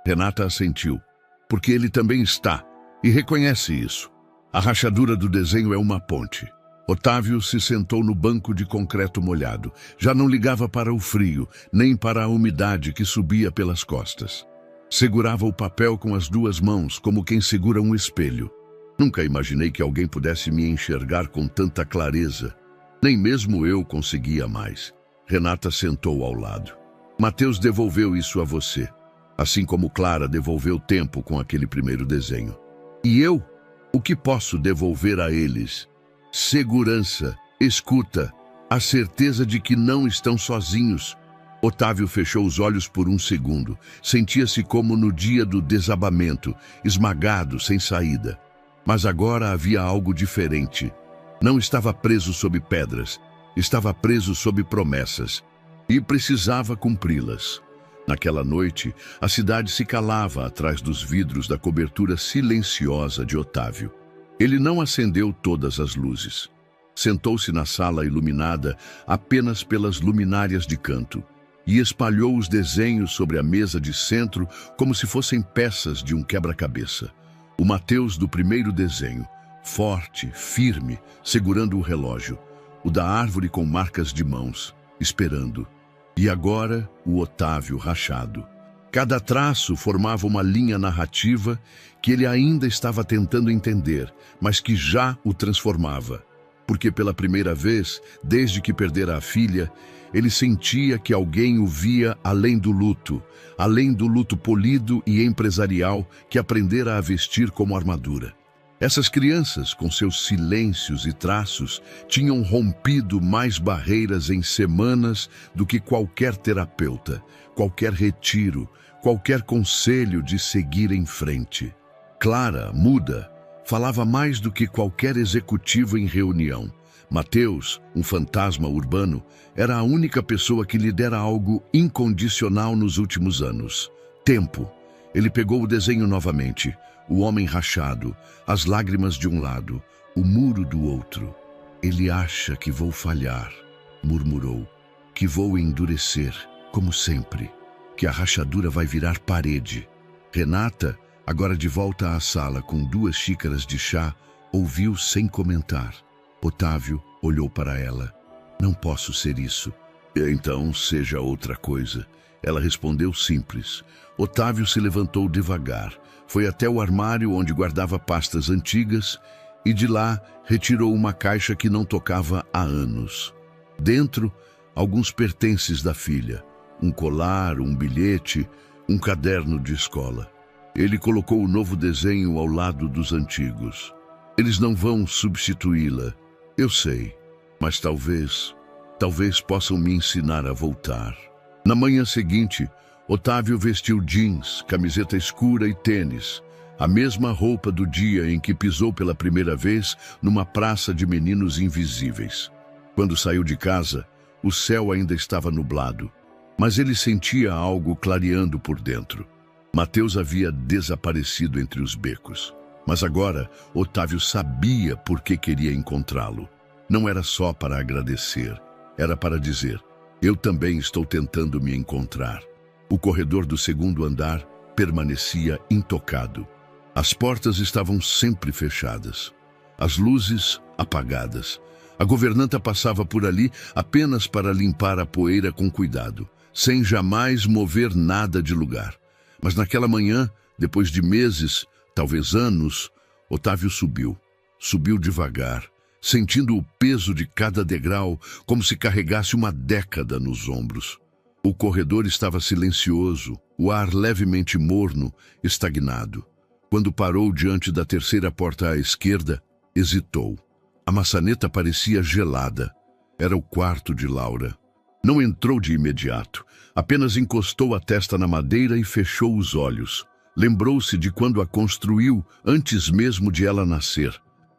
Speaker 1: Renata assentiu, porque ele também está, e reconhece isso. A rachadura do desenho é uma ponte. Otávio se sentou no banco de concreto molhado. Já não ligava para o frio, nem para a umidade que subia pelas costas. Segurava o papel com as duas mãos, como quem segura um espelho. Nunca imaginei que alguém pudesse me enxergar com tanta clareza. Nem mesmo eu conseguia mais. Renata sentou ao lado. Mateus devolveu isso a você, assim como Clara devolveu tempo com aquele primeiro desenho. E eu? O que posso devolver a eles? Segurança, escuta, a certeza de que não estão sozinhos. Otávio fechou os olhos por um segundo. Sentia-se como no dia do desabamento, esmagado, sem saída. Mas agora havia algo diferente. Não estava preso sob pedras, estava preso sob promessas. E precisava cumpri-las. Naquela noite, a cidade se calava atrás dos vidros da cobertura silenciosa de Otávio. Ele não acendeu todas as luzes. Sentou-se na sala iluminada apenas pelas luminárias de canto e espalhou os desenhos sobre a mesa de centro como se fossem peças de um quebra-cabeça. O Mateus do primeiro desenho, forte, firme, segurando o relógio. O da árvore com marcas de mãos, esperando. E agora, o Otávio rachado. Cada traço formava uma linha narrativa que ele ainda estava tentando entender, mas que já o transformava. Porque pela primeira vez, desde que perdera a filha, ele sentia que alguém o via além do luto polido e empresarial que aprendera a vestir como armadura. Essas crianças, com seus silêncios e traços, tinham rompido mais barreiras em semanas do que qualquer terapeuta, qualquer retiro, qualquer conselho de seguir em frente. Clara, muda, falava mais do que qualquer executivo em reunião. Mateus, um fantasma urbano, era a única pessoa que lhe dera algo incondicional nos últimos anos. Tempo. Ele pegou o desenho novamente. O homem rachado, as lágrimas de um lado, o muro do outro. Ele acha que vou falhar, murmurou, que vou endurecer, como sempre, que a rachadura vai virar parede. Renata, agora de volta à sala com 2 xícaras de chá, ouviu sem comentar. Otávio olhou para ela. Não posso ser isso. Então seja outra coisa. Ela respondeu simples. Otávio se levantou devagar. Foi até o armário onde guardava pastas antigas e de lá retirou uma caixa que não tocava há anos. Dentro, alguns pertences da filha. Um colar, um bilhete, um caderno de escola. Ele colocou o novo desenho ao lado dos antigos. Eles não vão substituí-la. Eu sei, mas talvez possam me ensinar a voltar. Na manhã seguinte, Otávio vestiu jeans, camiseta escura e tênis, a mesma roupa do dia em que pisou pela primeira vez numa praça de meninos invisíveis. Quando saiu de casa, o céu ainda estava nublado, mas ele sentia algo clareando por dentro. Mateus havia desaparecido entre os becos. Mas agora, Otávio sabia por que queria encontrá-lo. Não era só para agradecer, era para dizer, eu também estou tentando me encontrar. O corredor do 2º andar permanecia intocado. As portas estavam sempre fechadas, as luzes apagadas. A governanta passava por ali apenas para limpar a poeira com cuidado, sem jamais mover nada de lugar. Mas naquela manhã, depois de meses, talvez anos, Otávio subiu. Subiu devagar, sentindo o peso de cada degrau, como se carregasse uma década nos ombros. O corredor estava silencioso, o ar levemente morno, estagnado. Quando parou diante da 3ª porta à esquerda, hesitou. A maçaneta parecia gelada. Era o quarto de Laura. Não entrou de imediato, apenas encostou a testa na madeira e fechou os olhos. Lembrou-se de quando a construiu antes mesmo de ela nascer.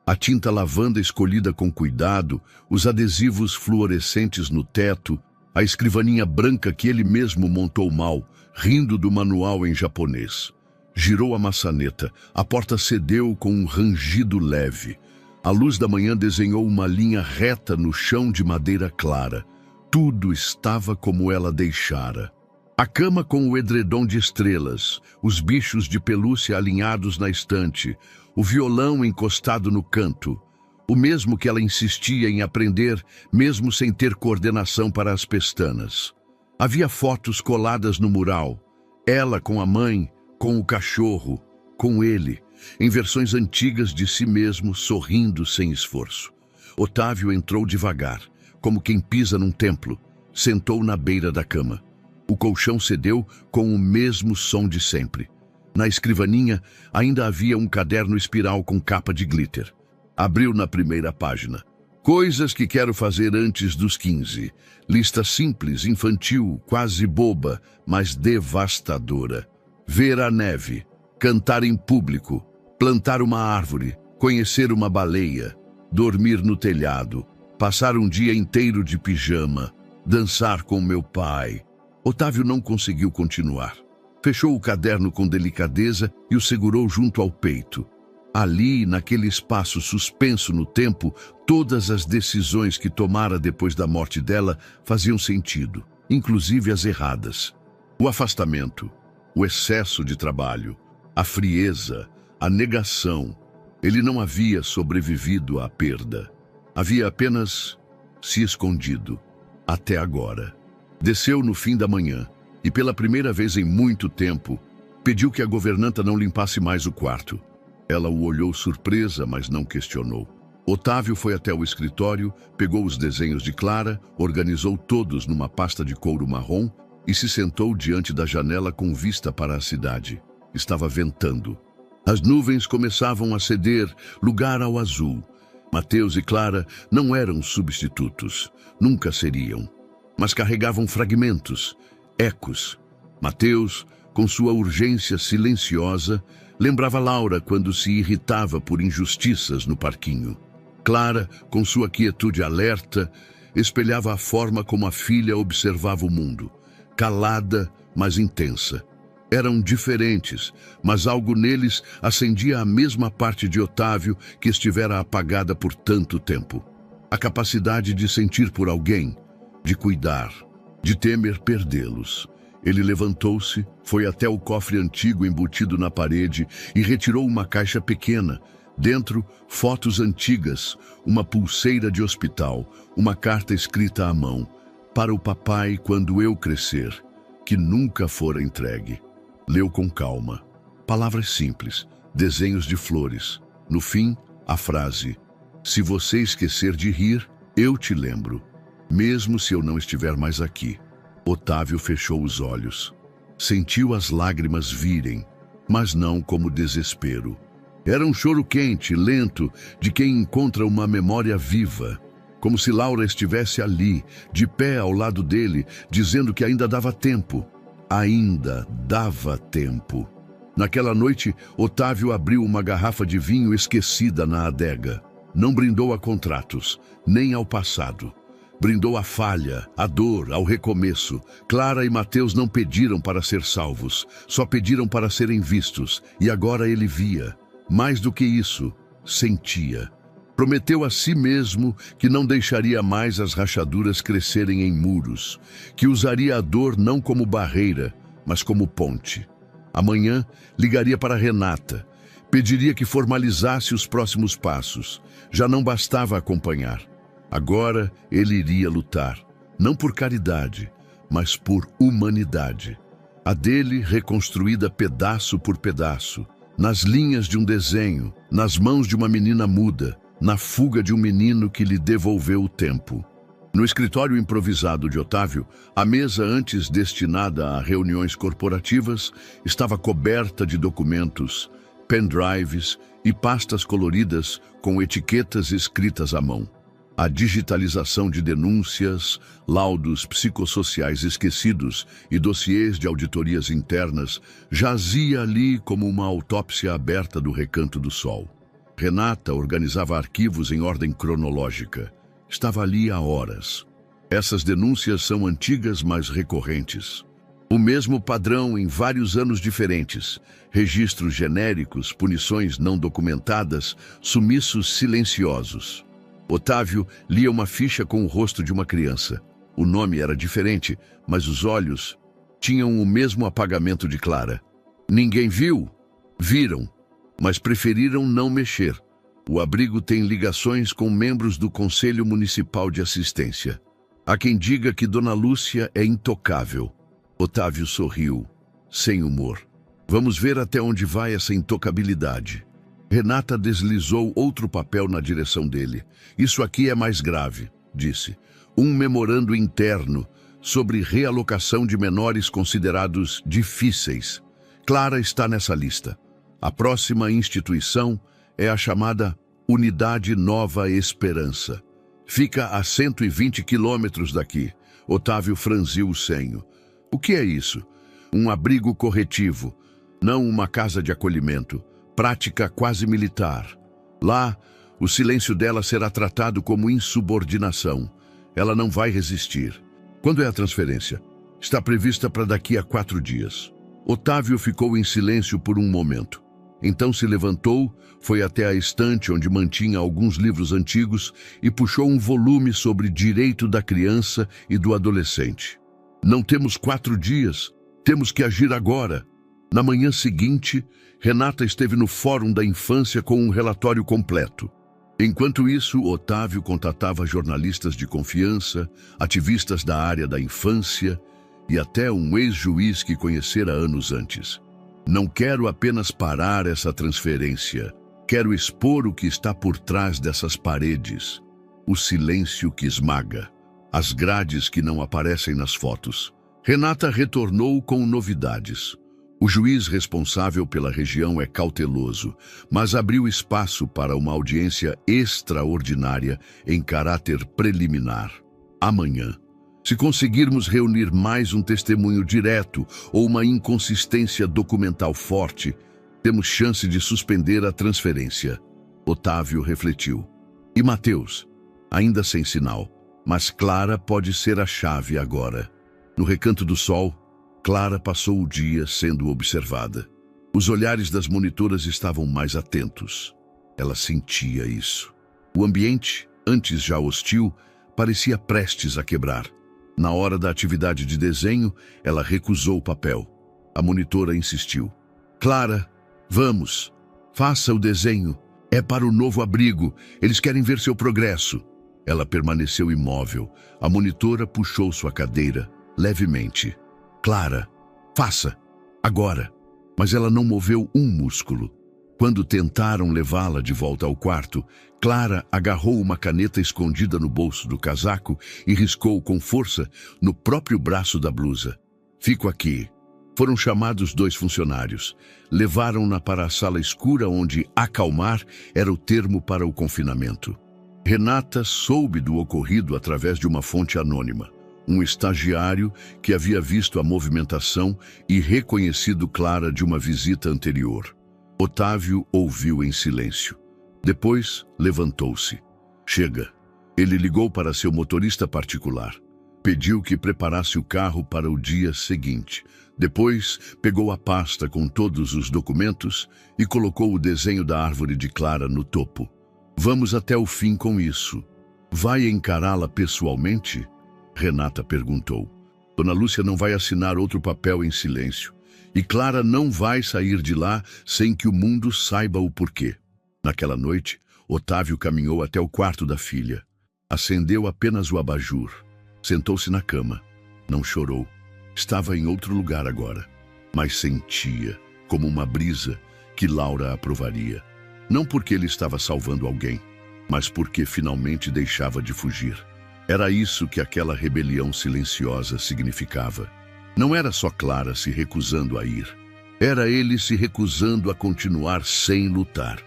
Speaker 1: A tinta lavanda escolhida com cuidado, os adesivos fluorescentes no teto, a escrivaninha branca que ele mesmo montou mal, rindo do manual em japonês. Girou a maçaneta, a porta cedeu com um rangido leve. A luz da manhã desenhou uma linha reta no chão de madeira clara. Tudo estava como ela deixara. A cama com o edredom de estrelas, os bichos de pelúcia alinhados na estante, o violão encostado no canto. O mesmo que ela insistia em aprender, mesmo sem ter coordenação para as pestanas. Havia fotos coladas no mural. Ela com a mãe, com o cachorro, com ele, em versões antigas de si mesmo, sorrindo sem esforço. Otávio entrou devagar, como quem pisa num templo, sentou na beira da cama. O colchão cedeu com o mesmo som de sempre. Na escrivaninha ainda havia um caderno espiral com capa de glitter. Abriu na primeira página. Coisas que quero fazer antes dos 15. Lista simples, infantil, quase boba, mas devastadora. Ver a neve, cantar em público, plantar uma árvore, conhecer uma baleia, dormir no telhado, passar um dia inteiro de pijama, dançar com meu pai. Otávio não conseguiu continuar. Fechou o caderno com delicadeza e o segurou junto ao peito. Ali, naquele espaço suspenso no tempo, todas as decisões que tomara depois da morte dela faziam sentido, inclusive as erradas. O afastamento, o excesso de trabalho, a frieza, a negação. Ele não havia sobrevivido à perda. Havia apenas se escondido, até agora. Desceu no fim da manhã e, pela primeira vez em muito tempo, pediu que a governanta não limpasse mais o quarto. Ela o olhou surpresa, mas não questionou. Otávio foi até o escritório, pegou os desenhos de Clara, organizou todos numa pasta de couro marrom e se sentou diante da janela com vista para a cidade. Estava ventando. As nuvens começavam a ceder lugar ao azul. Mateus e Clara não eram substitutos, nunca seriam, mas carregavam fragmentos, ecos. Mateus, com sua urgência silenciosa, lembrava Laura quando se irritava por injustiças no parquinho. Clara, com sua quietude alerta, espelhava a forma como a filha observava o mundo, calada, mas intensa. Eram diferentes, mas algo neles acendia a mesma parte de Otávio que estivera apagada por tanto tempo. A capacidade de sentir por alguém, de cuidar, de temer perdê-los. Ele levantou-se, foi até o cofre antigo embutido na parede e retirou uma caixa pequena. Dentro, fotos antigas, uma pulseira de hospital, uma carta escrita à mão. Para o papai quando eu crescer, que nunca fora entregue. Leu com calma. Palavras simples, desenhos de flores. No fim, a frase: se você esquecer de rir, eu te lembro, mesmo se eu não estiver mais aqui. Otávio fechou os olhos. Sentiu as lágrimas virem, mas não como desespero. Era um choro quente, lento, de quem encontra uma memória viva. Como se Laura estivesse ali, de pé ao lado dele, dizendo que ainda dava tempo. Ainda dava tempo. Naquela noite, Otávio abriu uma garrafa de vinho esquecida na adega. Não brindou a contratos, nem ao passado. Brindou à falha, à dor, ao recomeço. Clara e Mateus não pediram para ser salvos, só pediram para serem vistos. E agora ele via. Mais do que isso, sentia. Prometeu a si mesmo que não deixaria mais as rachaduras crescerem em muros, que usaria a dor não como barreira, mas como ponte. Amanhã ligaria para Renata, pediria que formalizasse os próximos passos. Já não bastava acompanhar. Agora ele iria lutar, não por caridade, mas por humanidade. A dele reconstruída pedaço por pedaço, nas linhas de um desenho, nas mãos de uma menina muda, na fuga de um menino que lhe devolveu o tempo. No escritório improvisado de Otávio, a mesa antes destinada a reuniões corporativas estava coberta de documentos, pendrives e pastas coloridas com etiquetas escritas à mão. A digitalização de denúncias, laudos psicossociais esquecidos e dossiês de auditorias internas jazia ali como uma autópsia aberta do Recanto do Sol. Renata organizava arquivos em ordem cronológica. Estava ali há horas. Essas denúncias são antigas, mas recorrentes. O mesmo padrão em vários anos diferentes. Registros genéricos, punições não documentadas, sumiços silenciosos. Otávio lia uma ficha com o rosto de uma criança. O nome era diferente, mas os olhos tinham o mesmo apagamento de Clara. Ninguém viu? Viram, mas preferiram não mexer. O abrigo tem ligações com membros do Conselho Municipal de Assistência. Há quem diga que Dona Lúcia é intocável. Otávio sorriu, sem humor. Vamos ver até onde vai essa intocabilidade. Renata deslizou outro papel na direção dele. Isso aqui é mais grave, disse. Um memorando interno sobre realocação de menores considerados difíceis. Clara está nessa lista. A próxima instituição é a chamada Unidade Nova Esperança. Fica a 120 quilômetros daqui. Otávio franziu o senho. O que é isso? Um abrigo corretivo, não uma casa de acolhimento. Prática quase militar. Lá, o silêncio dela será tratado como insubordinação. Ela não vai resistir. Quando é a transferência? Está prevista para daqui a 4 dias. Otávio ficou em silêncio por um momento. Então se levantou, foi até a estante onde mantinha alguns livros antigos e puxou um volume sobre direito da criança e do adolescente. Não temos 4 dias. Temos que agir agora. Na manhã seguinte, Renata esteve no Fórum da Infância com um relatório completo. Enquanto isso, Otávio contatava jornalistas de confiança, ativistas da área da infância e até um ex-juiz que conhecera anos antes. Não quero apenas parar essa transferência. Quero expor o que está por trás dessas paredes. O silêncio que esmaga. As grades que não aparecem nas fotos. Renata retornou com novidades. O juiz responsável pela região é cauteloso, mas abriu espaço para uma audiência extraordinária em caráter preliminar. Amanhã. Se conseguirmos reunir mais um testemunho direto ou uma inconsistência documental forte, temos chance de suspender a transferência. Otávio refletiu. E Mateus? Ainda sem sinal, mas Clara pode ser a chave agora. No Recanto do Sol, Clara passou o dia sendo observada. Os olhares das monitoras estavam mais atentos. Ela sentia isso. O ambiente, antes já hostil, parecia prestes a quebrar. Na hora da atividade de desenho, ela recusou o papel. A monitora insistiu. Clara, vamos. Faça o desenho. É para o novo abrigo. Eles querem ver seu progresso. Ela permaneceu imóvel. A monitora puxou sua cadeira, levemente. Clara, faça. Agora. Mas ela não moveu um músculo. Quando tentaram levá-la de volta ao quarto, Clara agarrou uma caneta escondida no bolso do casaco e riscou com força no próprio braço da blusa. Fico aqui. Foram chamados 2 funcionários. Levaram-na para a sala escura onde acalmar era o termo para o confinamento. Renata soube do ocorrido através de uma fonte anônima. Um estagiário que havia visto a movimentação e reconhecido Clara de uma visita anterior. Otávio ouviu em silêncio. Depois, levantou-se. Chega. Ele ligou para seu motorista particular. Pediu que preparasse o carro para o dia seguinte. Depois, pegou a pasta com todos os documentos e colocou o desenho da árvore de Clara no topo. Vamos até o fim com isso. Vai encará-la pessoalmente? Renata perguntou. Dona Lúcia não vai assinar outro papel em silêncio. E Clara não vai sair de lá sem que o mundo saiba o porquê. Naquela noite, Otávio caminhou até o quarto da filha. Acendeu apenas o abajur. Sentou-se na cama. Não chorou. Estava em outro lugar agora. Mas sentia, como uma brisa, que Laura aprovaria. Não porque ele estava salvando alguém, mas porque finalmente deixava de fugir. Era isso que aquela rebelião silenciosa significava. Não era só Clara se recusando a ir. Era ele se recusando a continuar sem lutar.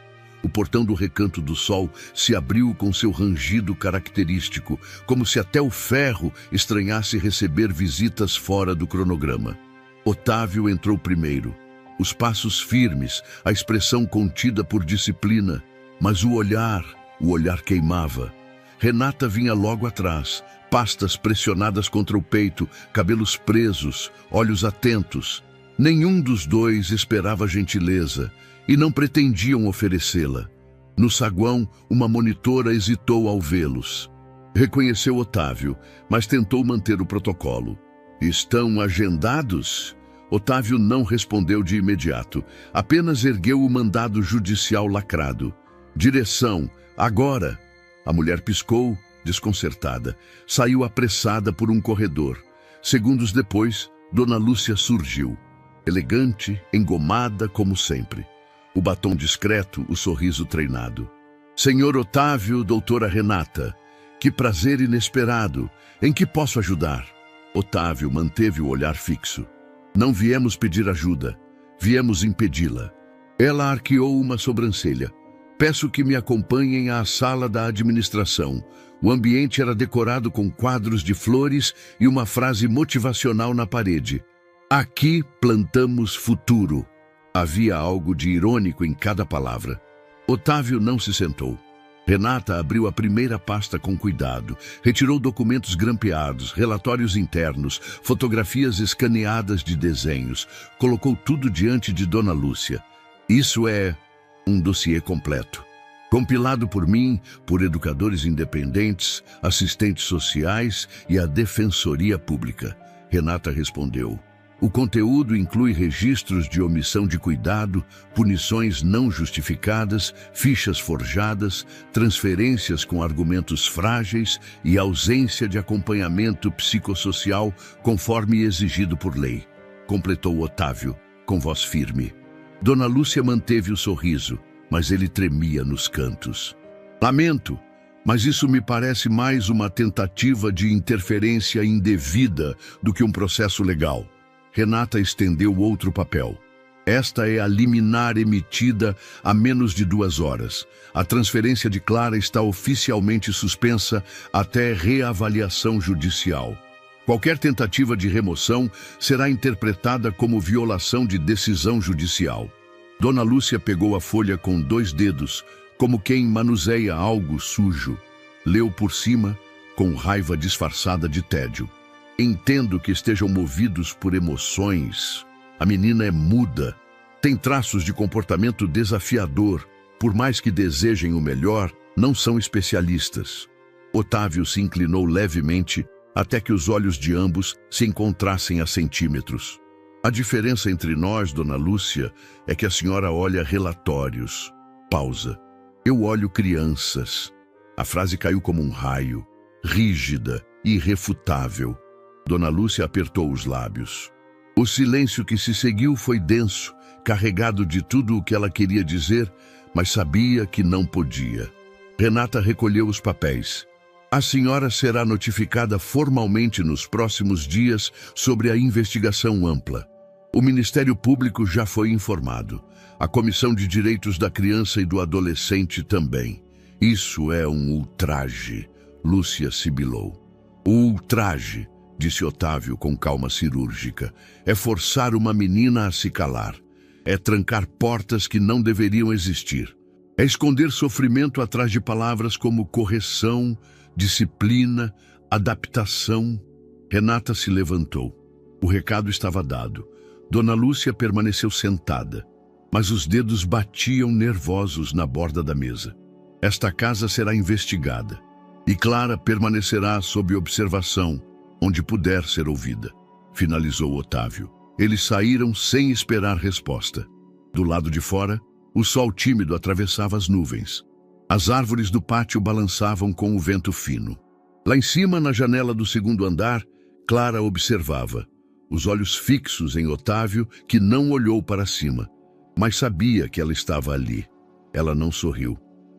Speaker 1: O portão do Recanto do Sol se abriu com seu rangido característico, como se até o ferro estranhasse receber visitas fora do cronograma. Otávio entrou primeiro. Os passos firmes, a expressão contida por disciplina, mas o olhar queimava. Renata vinha logo atrás, pastas pressionadas contra o peito, cabelos presos, olhos atentos. Nenhum dos dois esperava gentileza e não pretendiam oferecê-la. No saguão, uma monitora hesitou ao vê-los. Reconheceu Otávio, mas tentou manter o protocolo. Estão agendados? Otávio não respondeu de imediato, apenas ergueu o mandado judicial lacrado. Direção, agora! A mulher piscou, desconcertada. Saiu apressada por um corredor. Segundos depois, Dona Lúcia surgiu. Elegante, engomada como sempre. O batom discreto, o sorriso treinado. Senhor Otávio, doutora Renata, que prazer inesperado. Em que posso ajudar? Otávio manteve o olhar fixo. Não viemos pedir ajuda, viemos impedi-la. Ela arqueou uma sobrancelha. Peço que me acompanhem à sala da administração. O ambiente era decorado com quadros de flores e uma frase motivacional na parede. Aqui plantamos futuro. Havia algo de irônico em cada palavra. Otávio não se sentou. Renata abriu a primeira pasta com cuidado, retirou documentos grampeados, relatórios internos, fotografias escaneadas de desenhos, colocou tudo diante de Dona Lúcia. Isso é um dossiê completo. Compilado por mim, por educadores independentes, assistentes sociais e a Defensoria Pública. Renata respondeu. O conteúdo inclui registros de omissão de cuidado, punições não justificadas, fichas forjadas, transferências com argumentos frágeis e ausência de acompanhamento psicossocial conforme exigido por lei. Completou Otávio, com voz firme. Dona Lúcia manteve o sorriso, mas ele tremia nos cantos. Lamento, mas isso me parece mais uma tentativa de interferência indevida do que um processo legal. Renata estendeu outro papel. Esta é a liminar emitida há menos de 2 horas. A transferência de Clara está oficialmente suspensa até reavaliação judicial. Qualquer tentativa de remoção será interpretada como violação de decisão judicial. Dona Lúcia pegou a folha com 2 dedos, como quem manuseia algo sujo. Leu por cima, com raiva disfarçada de tédio. Entendo que estejam movidos por emoções. A menina é muda. Tem traços de comportamento desafiador. Por mais que desejem o melhor, não são especialistas. Otávio se inclinou levemente até que os olhos de ambos se encontrassem a centímetros. A diferença entre nós, Dona Lúcia, é que a senhora olha relatórios. Pausa. Eu olho crianças. A frase caiu como um raio, rígida, irrefutável. Dona Lúcia apertou os lábios. O silêncio que se seguiu foi denso, carregado de tudo o que ela queria dizer, mas sabia que não podia. Renata recolheu os papéis. A senhora será notificada formalmente nos próximos dias sobre a investigação ampla. O Ministério Público já foi informado. A Comissão de Direitos da Criança e do Adolescente também. Isso é um ultraje, Lúcia sibilou. O ultraje, disse Otávio com calma cirúrgica, é forçar uma menina a se calar. É trancar portas que não deveriam existir. É esconder sofrimento atrás de palavras como correção, disciplina, adaptação. Renata se levantou. O recado estava dado. Dona Lúcia permaneceu sentada, mas os dedos batiam nervosos na borda da mesa. Esta casa será investigada, e Clara permanecerá sob observação, onde puder ser ouvida, finalizou Otávio. Eles saíram sem esperar resposta. Do lado de fora, o sol tímido atravessava as nuvens. As árvores do pátio balançavam com o vento fino. Lá em cima, na janela do 2º andar, Clara observava, os olhos fixos em Otávio, que não olhou para cima, mas sabia que ela estava ali. Ela não sorriu,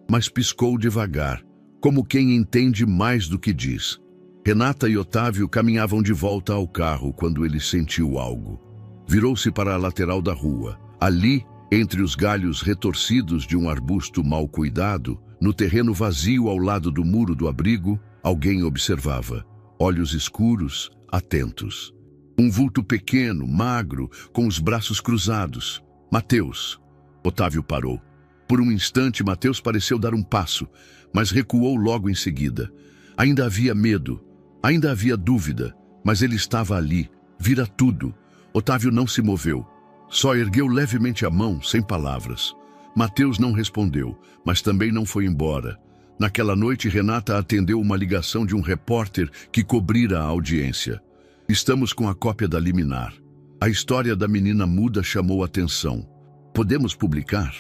Speaker 1: mas piscou devagar, como quem entende mais do que diz. Renata e Otávio caminhavam de volta ao carro quando ele sentiu algo. Virou-se para a lateral da rua. Ali, entre os galhos retorcidos de um arbusto mal cuidado, no terreno vazio ao lado do muro do abrigo, alguém observava, olhos escuros, atentos. Um vulto pequeno, magro, com os braços cruzados. Mateus. Otávio parou. Por um instante, Mateus pareceu dar um passo, mas recuou logo em seguida. Ainda havia medo, ainda havia dúvida, mas ele estava ali, vira tudo. Otávio não se moveu. Só ergueu levemente a mão, sem palavras. Mateus não respondeu, mas também não foi embora. Naquela noite, Renata atendeu uma ligação de um repórter que cobrira a audiência. Estamos com a cópia da liminar. A história da menina muda chamou atenção. Podemos publicar?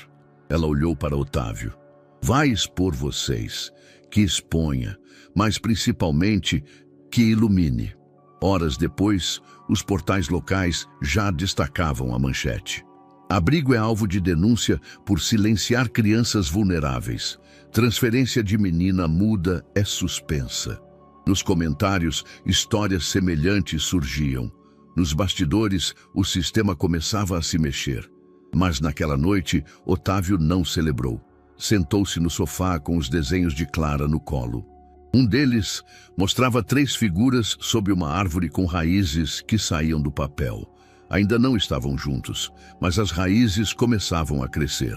Speaker 1: Ela olhou para Otávio. Vai expor vocês, que exponha, mas principalmente que ilumine. Horas depois, os portais locais já destacavam a manchete. Abrigo é alvo de denúncia por silenciar crianças vulneráveis. Transferência de menina muda é suspensa. Nos comentários, histórias semelhantes surgiam. Nos bastidores, o sistema começava a se mexer. Mas naquela noite, Otávio não celebrou. Sentou-se no sofá com os desenhos de Clara no colo. Um deles mostrava 3 figuras sob uma árvore com raízes que saíam do papel. Ainda não estavam juntos, mas as raízes começavam a crescer.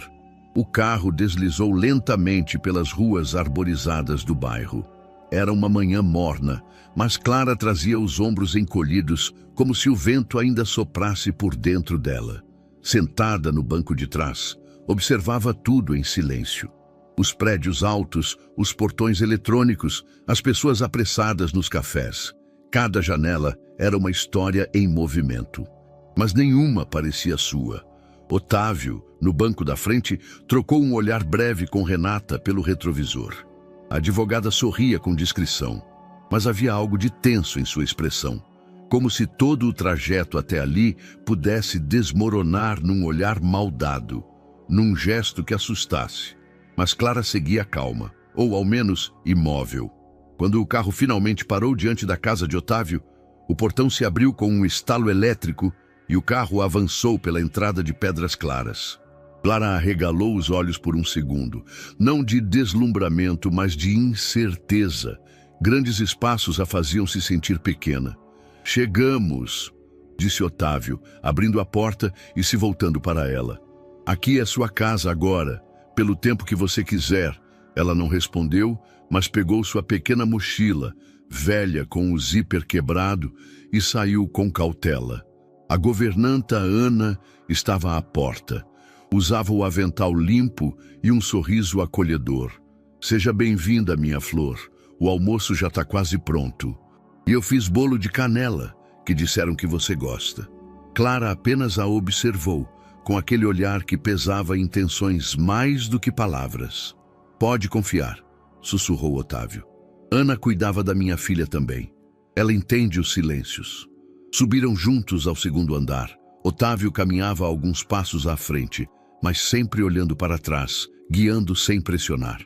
Speaker 1: O carro deslizou lentamente pelas ruas arborizadas do bairro. Era uma manhã morna, mas Clara trazia os ombros encolhidos, como se o vento ainda soprasse por dentro dela. Sentada no banco de trás, observava tudo em silêncio. Os prédios altos, os portões eletrônicos, as pessoas apressadas nos cafés. Cada janela era uma história em movimento. Mas nenhuma parecia sua. Otávio, no banco da frente, trocou um olhar breve com Renata pelo retrovisor. A advogada sorria com discrição, mas havia algo de tenso em sua expressão, como se todo o trajeto até ali pudesse desmoronar num olhar maldado, num gesto que assustasse. Mas Clara seguia calma, ou ao menos imóvel. Quando o carro finalmente parou diante da casa de Otávio, o portão se abriu com um estalo elétrico e o carro avançou pela entrada de Pedras Claras. Clara arregalou os olhos por um segundo, não de deslumbramento, mas de incerteza. Grandes espaços a faziam se sentir pequena. Chegamos, disse Otávio, abrindo a porta e se voltando para ela. Aqui é sua casa agora, pelo tempo que você quiser. Ela não respondeu, mas pegou sua pequena mochila, velha com o zíper quebrado, e saiu com cautela. A governanta Ana estava à porta. Usava o avental limpo e um sorriso acolhedor. Seja bem-vinda, minha flor. O almoço já está quase pronto. E eu fiz bolo de canela, que disseram que você gosta. Clara apenas a observou, com aquele olhar que pesava intenções mais do que palavras. Pode confiar, sussurrou Otávio. Ana cuidava da minha filha também. Ela entende os silêncios. Subiram juntos ao segundo andar. Otávio caminhava alguns passos à frente, mas sempre olhando para trás, guiando sem pressionar.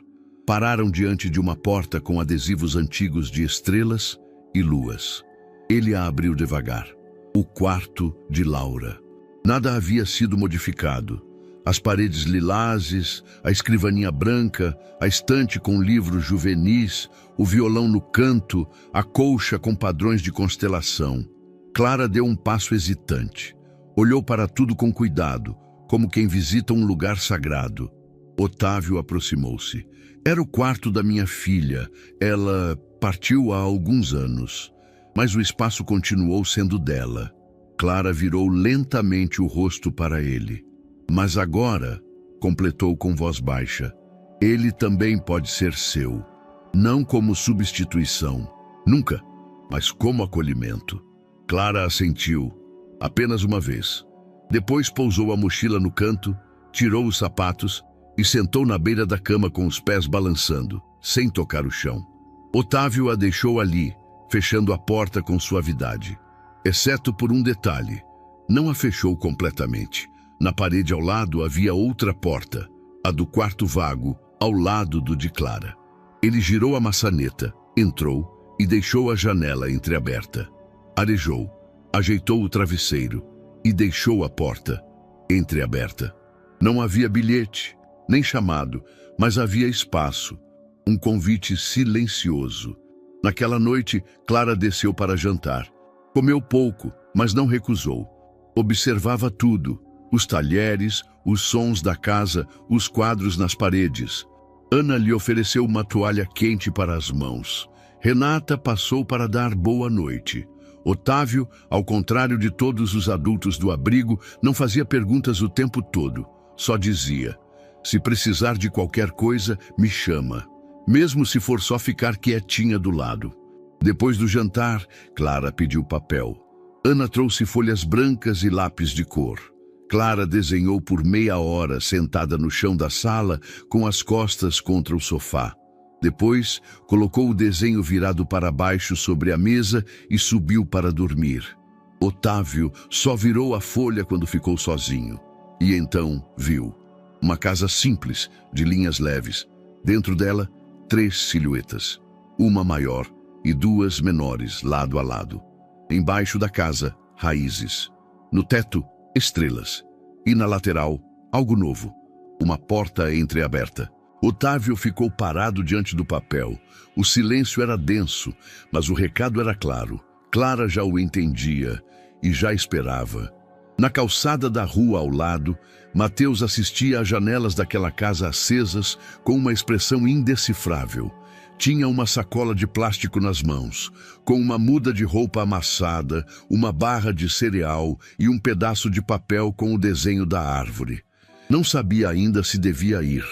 Speaker 1: Pararam diante de uma porta com adesivos antigos de estrelas e luas. Ele a abriu devagar. O quarto de Laura. Nada havia sido modificado. As paredes lilazes, a escrivaninha branca, a estante com livros juvenis, o violão no canto, a colcha com padrões de constelação. Clara deu um passo hesitante. Olhou para tudo com cuidado, como quem visita um lugar sagrado. Otávio aproximou-se. Era o quarto da minha filha. Ela partiu há alguns anos, mas o espaço continuou sendo dela. Clara virou lentamente o rosto para ele. Mas agora, completou com voz baixa, ele também pode ser seu. Não como substituição, nunca, mas como acolhimento. Clara assentiu, apenas uma vez. Depois pousou a mochila no canto, tirou os sapatos e sentou na beira da cama com os pés balançando, sem tocar o chão. Otávio a deixou ali, fechando a porta com suavidade. Exceto por um detalhe, não a fechou completamente. Na parede ao lado havia outra porta, a do quarto vago, ao lado do de Clara. Ele girou a maçaneta, entrou e deixou a janela entreaberta. Arejou, ajeitou o travesseiro e deixou a porta entreaberta. Não havia bilhete, nem chamado, mas havia espaço, um convite silencioso. Naquela noite, Clara desceu para jantar. Comeu pouco, mas não recusou. Observava tudo, os talheres, os sons da casa, os quadros nas paredes. Ana lhe ofereceu uma toalha quente para as mãos. Renata passou para dar boa noite. Otávio, ao contrário de todos os adultos do abrigo, não fazia perguntas o tempo todo. Só dizia, se precisar de qualquer coisa, me chama. Mesmo se for só ficar quietinha do lado. Depois do jantar, Clara pediu papel. Ana trouxe folhas brancas e lápis de cor. Clara desenhou por meia hora, sentada no chão da sala, com as costas contra o sofá. Depois, colocou o desenho virado para baixo sobre a mesa e subiu para dormir. Otávio só virou a folha quando ficou sozinho. E então viu uma casa simples, de linhas leves. Dentro dela, 3 silhuetas. Uma maior e 2 menores, lado a lado. Embaixo da casa, raízes. No teto, estrelas. E na lateral, algo novo. Uma porta entreaberta. Otávio ficou parado diante do papel. O silêncio era denso, mas o recado era claro. Clara já o entendia e já esperava. Na calçada da rua ao lado, Mateus assistia às janelas daquela casa acesas com uma expressão indecifrável. Tinha uma sacola de plástico nas mãos, com uma muda de roupa amassada, uma barra de cereal e um pedaço de papel com o desenho da árvore. Não sabia ainda se devia ir,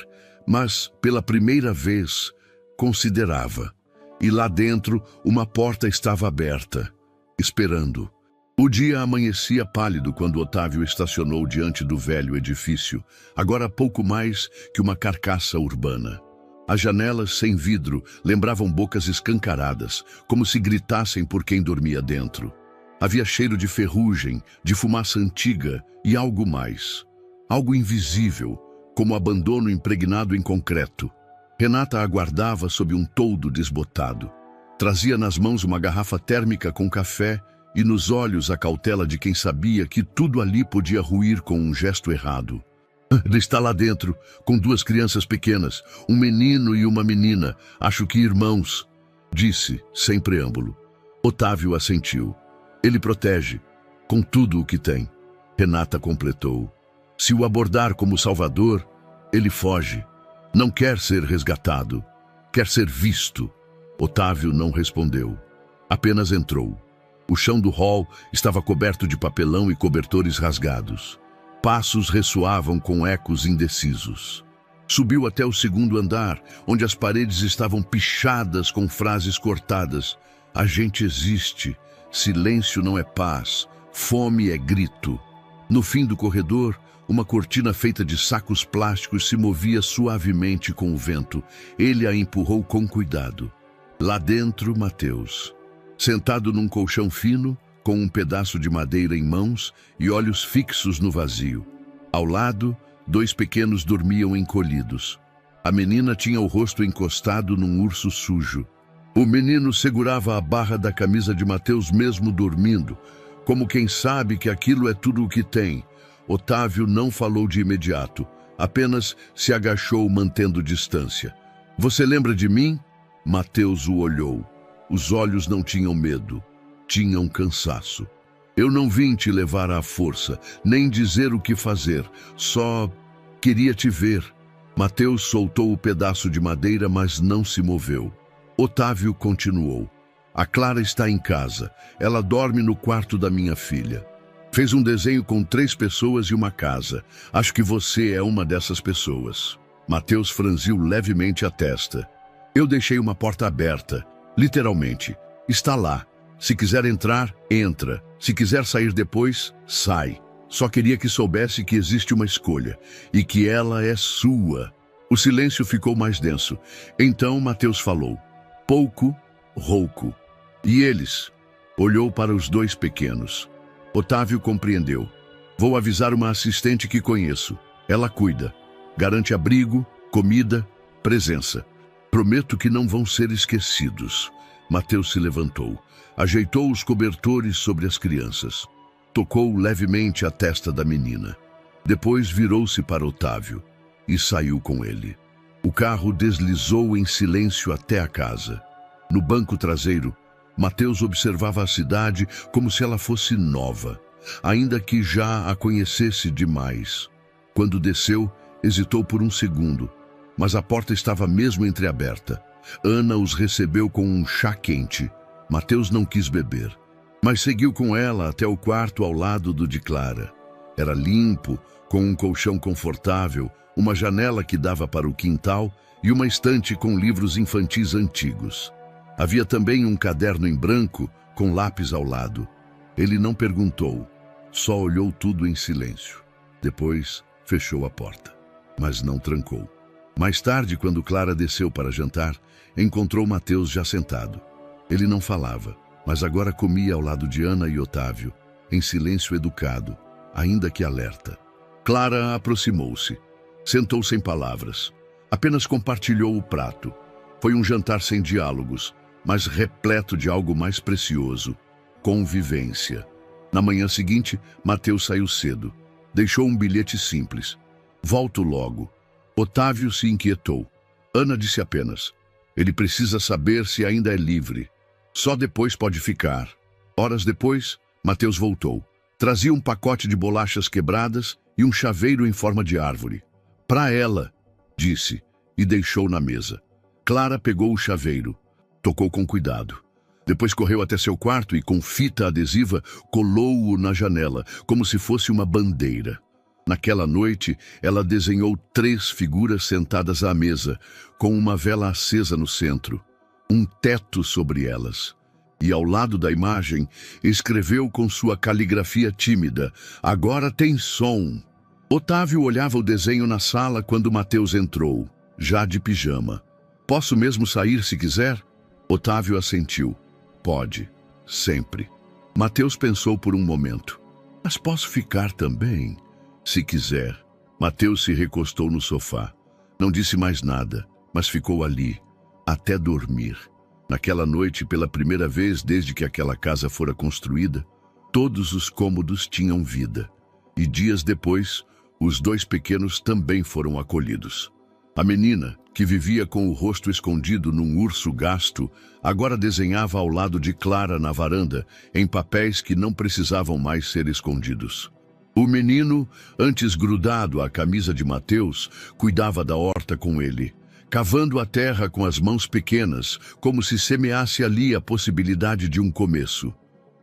Speaker 1: mas, pela primeira vez, considerava. E lá dentro, uma porta estava aberta, esperando. O dia amanhecia pálido quando Otávio estacionou diante do velho edifício, agora pouco mais que uma carcaça urbana. As janelas sem vidro lembravam bocas escancaradas, como se gritassem por quem dormia dentro. Havia cheiro de ferrugem, de fumaça antiga e algo mais. Algo invisível, como abandono impregnado em concreto. Renata aguardava sob um toldo desbotado. Trazia nas mãos uma garrafa térmica com café e nos olhos a cautela de quem sabia que tudo ali podia ruir com um gesto errado. Ele está lá dentro, com 2 crianças pequenas, um menino e uma menina, acho que irmãos, disse, sem preâmbulo. Otávio assentiu. Ele protege, com tudo o que tem. Renata completou. Se o abordar como salvador, ele foge. Não quer ser resgatado, quer ser visto. Otávio não respondeu. Apenas entrou. O chão do hall estava coberto de papelão e cobertores rasgados. Passos ressoavam com ecos indecisos. Subiu até o 2º andar, onde as paredes estavam pichadas com frases cortadas. A gente existe, silêncio não é paz, fome é grito. No fim do corredor, uma cortina feita de sacos plásticos se movia suavemente com o vento. Ele a empurrou com cuidado. Lá dentro, Mateus. Sentado num colchão fino, com um pedaço de madeira em mãos e olhos fixos no vazio. Ao lado, 2 pequenos dormiam encolhidos. A menina tinha o rosto encostado num urso sujo. O menino segurava a barra da camisa de Mateus mesmo dormindo, como quem sabe que aquilo é tudo o que tem. Otávio não falou de imediato, apenas se agachou mantendo distância. Você lembra de mim? Mateus o olhou. Os olhos não tinham medo. Tinham cansaço. Eu não vim te levar à força, nem dizer o que fazer, só queria te ver. Mateus soltou o pedaço de madeira, mas não se moveu. Otávio continuou. A Clara está em casa. Ela dorme no quarto da minha filha. Fez um desenho com 3 pessoas e uma casa. Acho que você é uma dessas pessoas. Mateus franziu levemente a testa. Eu deixei uma porta aberta, literalmente. Está lá. Se quiser entrar, entra. Se quiser sair depois, sai. Só queria que soubesse que existe uma escolha e que ela é sua. O silêncio ficou mais denso. Então Mateus falou. Pouco, rouco. E eles? Olhou para os 2 pequenos. Otávio compreendeu. Vou avisar uma assistente que conheço. Ela cuida. Garante abrigo, comida, presença. Prometo que não vão ser esquecidos. Mateus se levantou. Ajeitou os cobertores sobre as crianças. Tocou levemente a testa da menina. Depois virou-se para Otávio e saiu com ele. O carro deslizou em silêncio até a casa. No banco traseiro, Mateus observava a cidade como se ela fosse nova, ainda que já a conhecesse demais. Quando desceu, hesitou por um segundo, mas a porta estava mesmo entreaberta. Ana os recebeu com um chá quente. Mateus não quis beber, mas seguiu com ela até o quarto ao lado do de Clara. Era limpo, com um colchão confortável, uma janela que dava para o quintal e uma estante com livros infantis antigos. Havia também um caderno em branco, com lápis ao lado. Ele não perguntou, só olhou tudo em silêncio. Depois, fechou a porta, mas não trancou. Mais tarde, quando Clara desceu para jantar, encontrou Mateus já sentado. Ele não falava, mas agora comia ao lado de Ana e Otávio, em silêncio educado, ainda que alerta. Clara aproximou-se. Sentou sem palavras. Apenas compartilhou o prato. Foi um jantar sem diálogos, mas repleto de algo mais precioso: convivência. Na manhã seguinte, Mateus saiu cedo. Deixou um bilhete simples: "Volto logo." Otávio se inquietou. Ana disse apenas: "Ele precisa saber se ainda é livre. Só depois pode ficar." Horas depois, Mateus voltou. Trazia um pacote de bolachas quebradas e um chaveiro em forma de árvore. "Para ela", disse, e deixou na mesa. Clara pegou o chaveiro. Tocou com cuidado. Depois correu até seu quarto e, com fita adesiva, colou-o na janela, como se fosse uma bandeira. Naquela noite, ela desenhou 3 figuras sentadas à mesa, com uma vela acesa no centro, um teto sobre elas. E ao lado da imagem, escreveu com sua caligrafia tímida: "Agora tem som." Otávio olhava o desenho na sala quando Mateus entrou, já de pijama. "Posso mesmo sair se quiser?" Otávio assentiu. "Pode, sempre." Mateus pensou por um momento. "Mas posso ficar também, se quiser." Mateus se recostou no sofá. Não disse mais nada, mas ficou ali, até dormir. Naquela noite, pela primeira vez desde que aquela casa fora construída, todos os cômodos tinham vida. E dias depois, os 2 pequenos também foram acolhidos. A menina, que vivia com o rosto escondido num urso gasto, agora desenhava ao lado de Clara na varanda, em papéis que não precisavam mais ser escondidos. O menino, antes grudado à camisa de Mateus, cuidava da horta com ele, cavando a terra com as mãos pequenas, como se semeasse ali a possibilidade de um começo.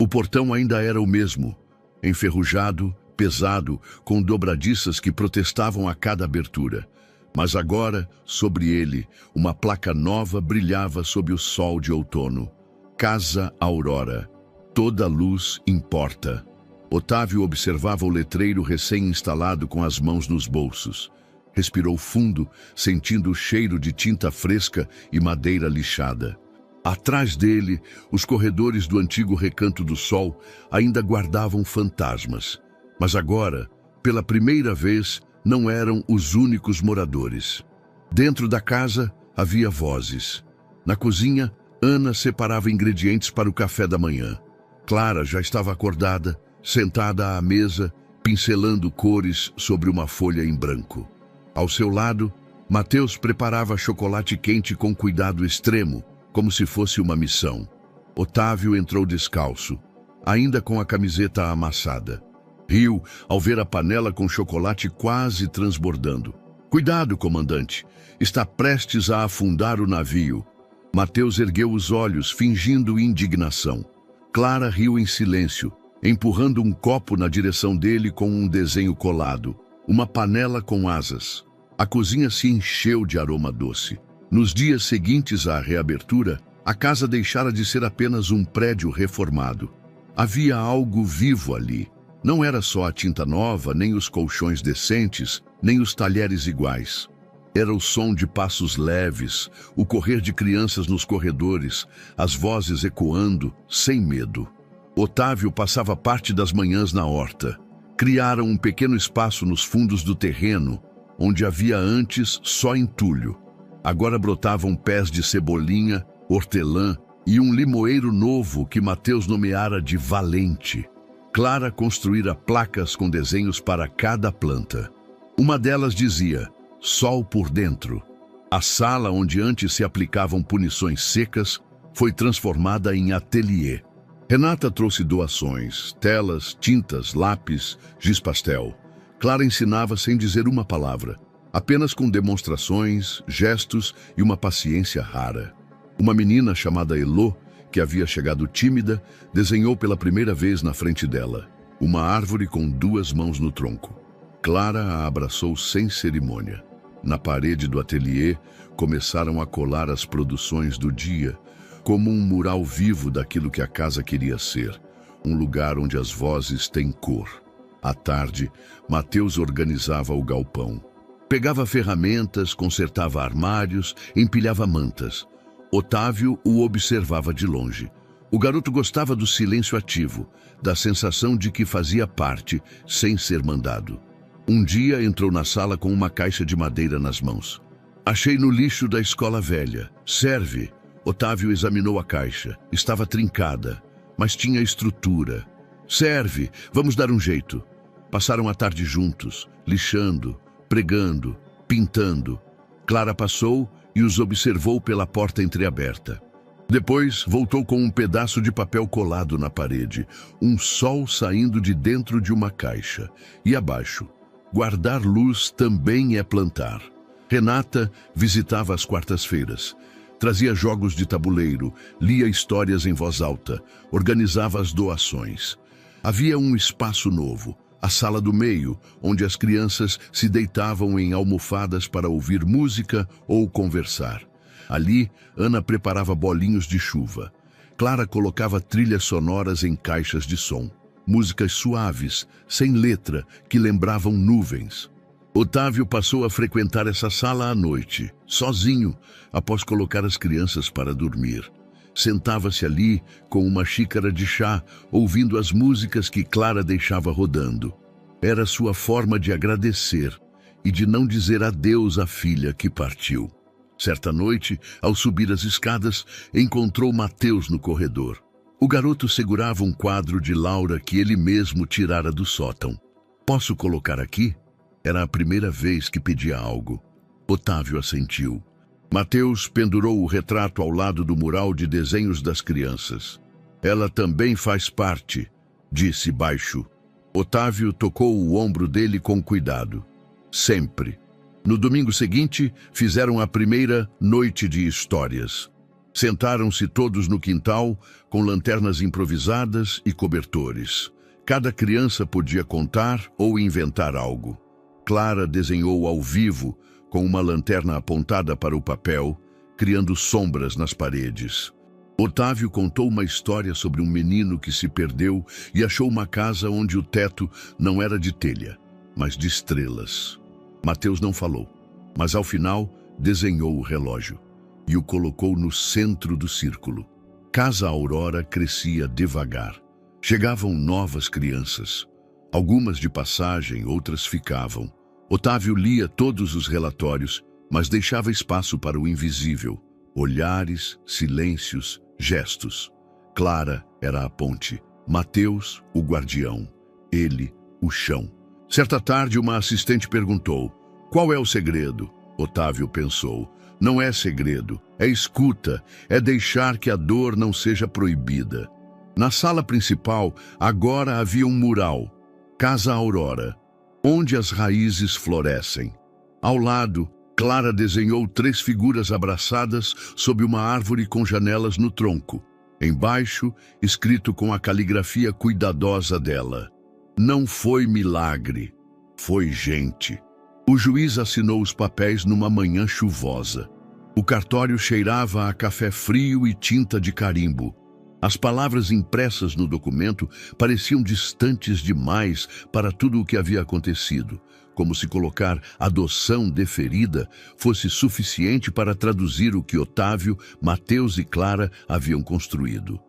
Speaker 1: O portão ainda era o mesmo, enferrujado, pesado, com dobradiças que protestavam a cada abertura. Mas agora, sobre ele, uma placa nova brilhava sob o sol de outono. Casa Aurora. Toda luz importa. Otávio observava o letreiro recém-instalado com as mãos nos bolsos. Respirou fundo, sentindo o cheiro de tinta fresca e madeira lixada. Atrás dele, os corredores do antigo Recanto do Sol ainda guardavam fantasmas. Mas agora, pela primeira vez, não eram os únicos moradores. Dentro da casa havia vozes. Na cozinha, Ana separava ingredientes para o café da manhã. Clara já estava acordada, sentada à mesa, pincelando cores sobre uma folha em branco. Ao seu lado, Mateus preparava chocolate quente com cuidado extremo, como se fosse uma missão. Otávio entrou descalço, ainda com a camiseta amassada. Riu ao ver a panela com chocolate quase transbordando. "Cuidado, comandante, está prestes a afundar o navio." Mateus ergueu os olhos, fingindo indignação. Clara riu em silêncio, empurrando um copo na direção dele com um desenho colado, uma panela com asas. A cozinha se encheu de aroma doce. Nos dias seguintes à reabertura, a casa deixara de ser apenas um prédio reformado. Havia algo vivo ali. Não era só a tinta nova, nem os colchões decentes, nem os talheres iguais. Era o som de passos leves, o correr de crianças nos corredores, as vozes ecoando, sem medo. Otávio passava parte das manhãs na horta. Criaram um pequeno espaço nos fundos do terreno, onde havia antes só entulho. Agora brotavam pés de cebolinha, hortelã e um limoeiro novo que Mateus nomeara de Valente. Clara construíra placas com desenhos para cada planta. Uma delas dizia: "Sol por dentro." A sala onde antes se aplicavam punições secas foi transformada em ateliê. Renata trouxe doações, telas, tintas, lápis, giz pastel. Clara ensinava sem dizer uma palavra, apenas com demonstrações, gestos e uma paciência rara. Uma menina chamada Elô, que havia chegado tímida, desenhou pela primeira vez na frente dela uma árvore com 2 mãos no tronco. Clara a abraçou sem cerimônia. Na parede do ateliê, começaram a colar as produções do dia, como um mural vivo daquilo que a casa queria ser, um lugar onde as vozes têm cor. À tarde, Mateus organizava o galpão. Pegava ferramentas, consertava armários, empilhava mantas. Otávio o observava de longe. O garoto gostava do silêncio ativo, da sensação de que fazia parte, sem ser mandado. Um dia entrou na sala com uma caixa de madeira nas mãos. Achei no lixo da escola velha. Serve. Otávio examinou a caixa. Estava trincada, mas tinha estrutura. Serve. Vamos dar um jeito. Passaram a tarde juntos, lixando, pregando, pintando. Clara passou e os observou pela porta entreaberta. Depois, voltou com um pedaço de papel colado na parede, um sol saindo de dentro de uma caixa. E abaixo, guardar luz também é plantar. Renata visitava às quartas-feiras. Trazia jogos de tabuleiro, lia histórias em voz alta, organizava as doações. Havia um espaço novo, a sala do meio, onde as crianças se deitavam em almofadas para ouvir música ou conversar. Ali, Ana preparava bolinhos de chuva. Clara colocava trilhas sonoras em caixas de som. Músicas suaves, sem letra, que lembravam nuvens. Otávio passou a frequentar essa sala à noite, sozinho, após colocar as crianças para dormir. Sentava-se ali com uma xícara de chá, ouvindo as músicas que Clara deixava rodando. Era sua forma de agradecer e de não dizer adeus à filha que partiu. Certa noite, ao subir as escadas, encontrou Mateus no corredor. O garoto segurava um quadro de Laura que ele mesmo tirara do sótão. "Posso colocar aqui?" Era a primeira vez que pedia algo. Otávio assentiu. Mateus pendurou o retrato ao lado do mural de desenhos das crianças. "Ela também faz parte", disse baixo. Otávio tocou o ombro dele com cuidado. "Sempre." No domingo seguinte, fizeram a primeira noite de histórias. Sentaram-se todos no quintal, com lanternas improvisadas e cobertores. Cada criança podia contar ou inventar algo. Clara desenhou ao vivo, com uma lanterna apontada para o papel, criando sombras nas paredes. Otávio contou uma história sobre um menino que se perdeu e achou uma casa onde o teto não era de telha, mas de estrelas. Mateus não falou, mas ao final desenhou o relógio e o colocou no centro do círculo. Casa Aurora crescia devagar. Chegavam novas crianças. Algumas de passagem, outras ficavam. Otávio lia todos os relatórios, mas deixava espaço para o invisível. Olhares, silêncios, gestos. Clara era a ponte. Mateus, o guardião. Ele, o chão. Certa tarde, uma assistente perguntou: "Qual é o segredo?" Otávio pensou: "Não é segredo, é escuta, é deixar que a dor não seja proibida." Na sala principal, agora havia um mural, Casa Aurora, onde as raízes florescem. Ao lado, Clara desenhou 3 figuras abraçadas sob uma árvore com janelas no tronco. Embaixo, escrito com a caligrafia cuidadosa dela: "Não foi milagre, foi gente." O juiz assinou os papéis numa manhã chuvosa. O cartório cheirava a café frio e tinta de carimbo. As palavras impressas no documento pareciam distantes demais para tudo o que havia acontecido, como se colocar "adoção deferida" fosse suficiente para traduzir o que Otávio, Mateus e Clara haviam construído.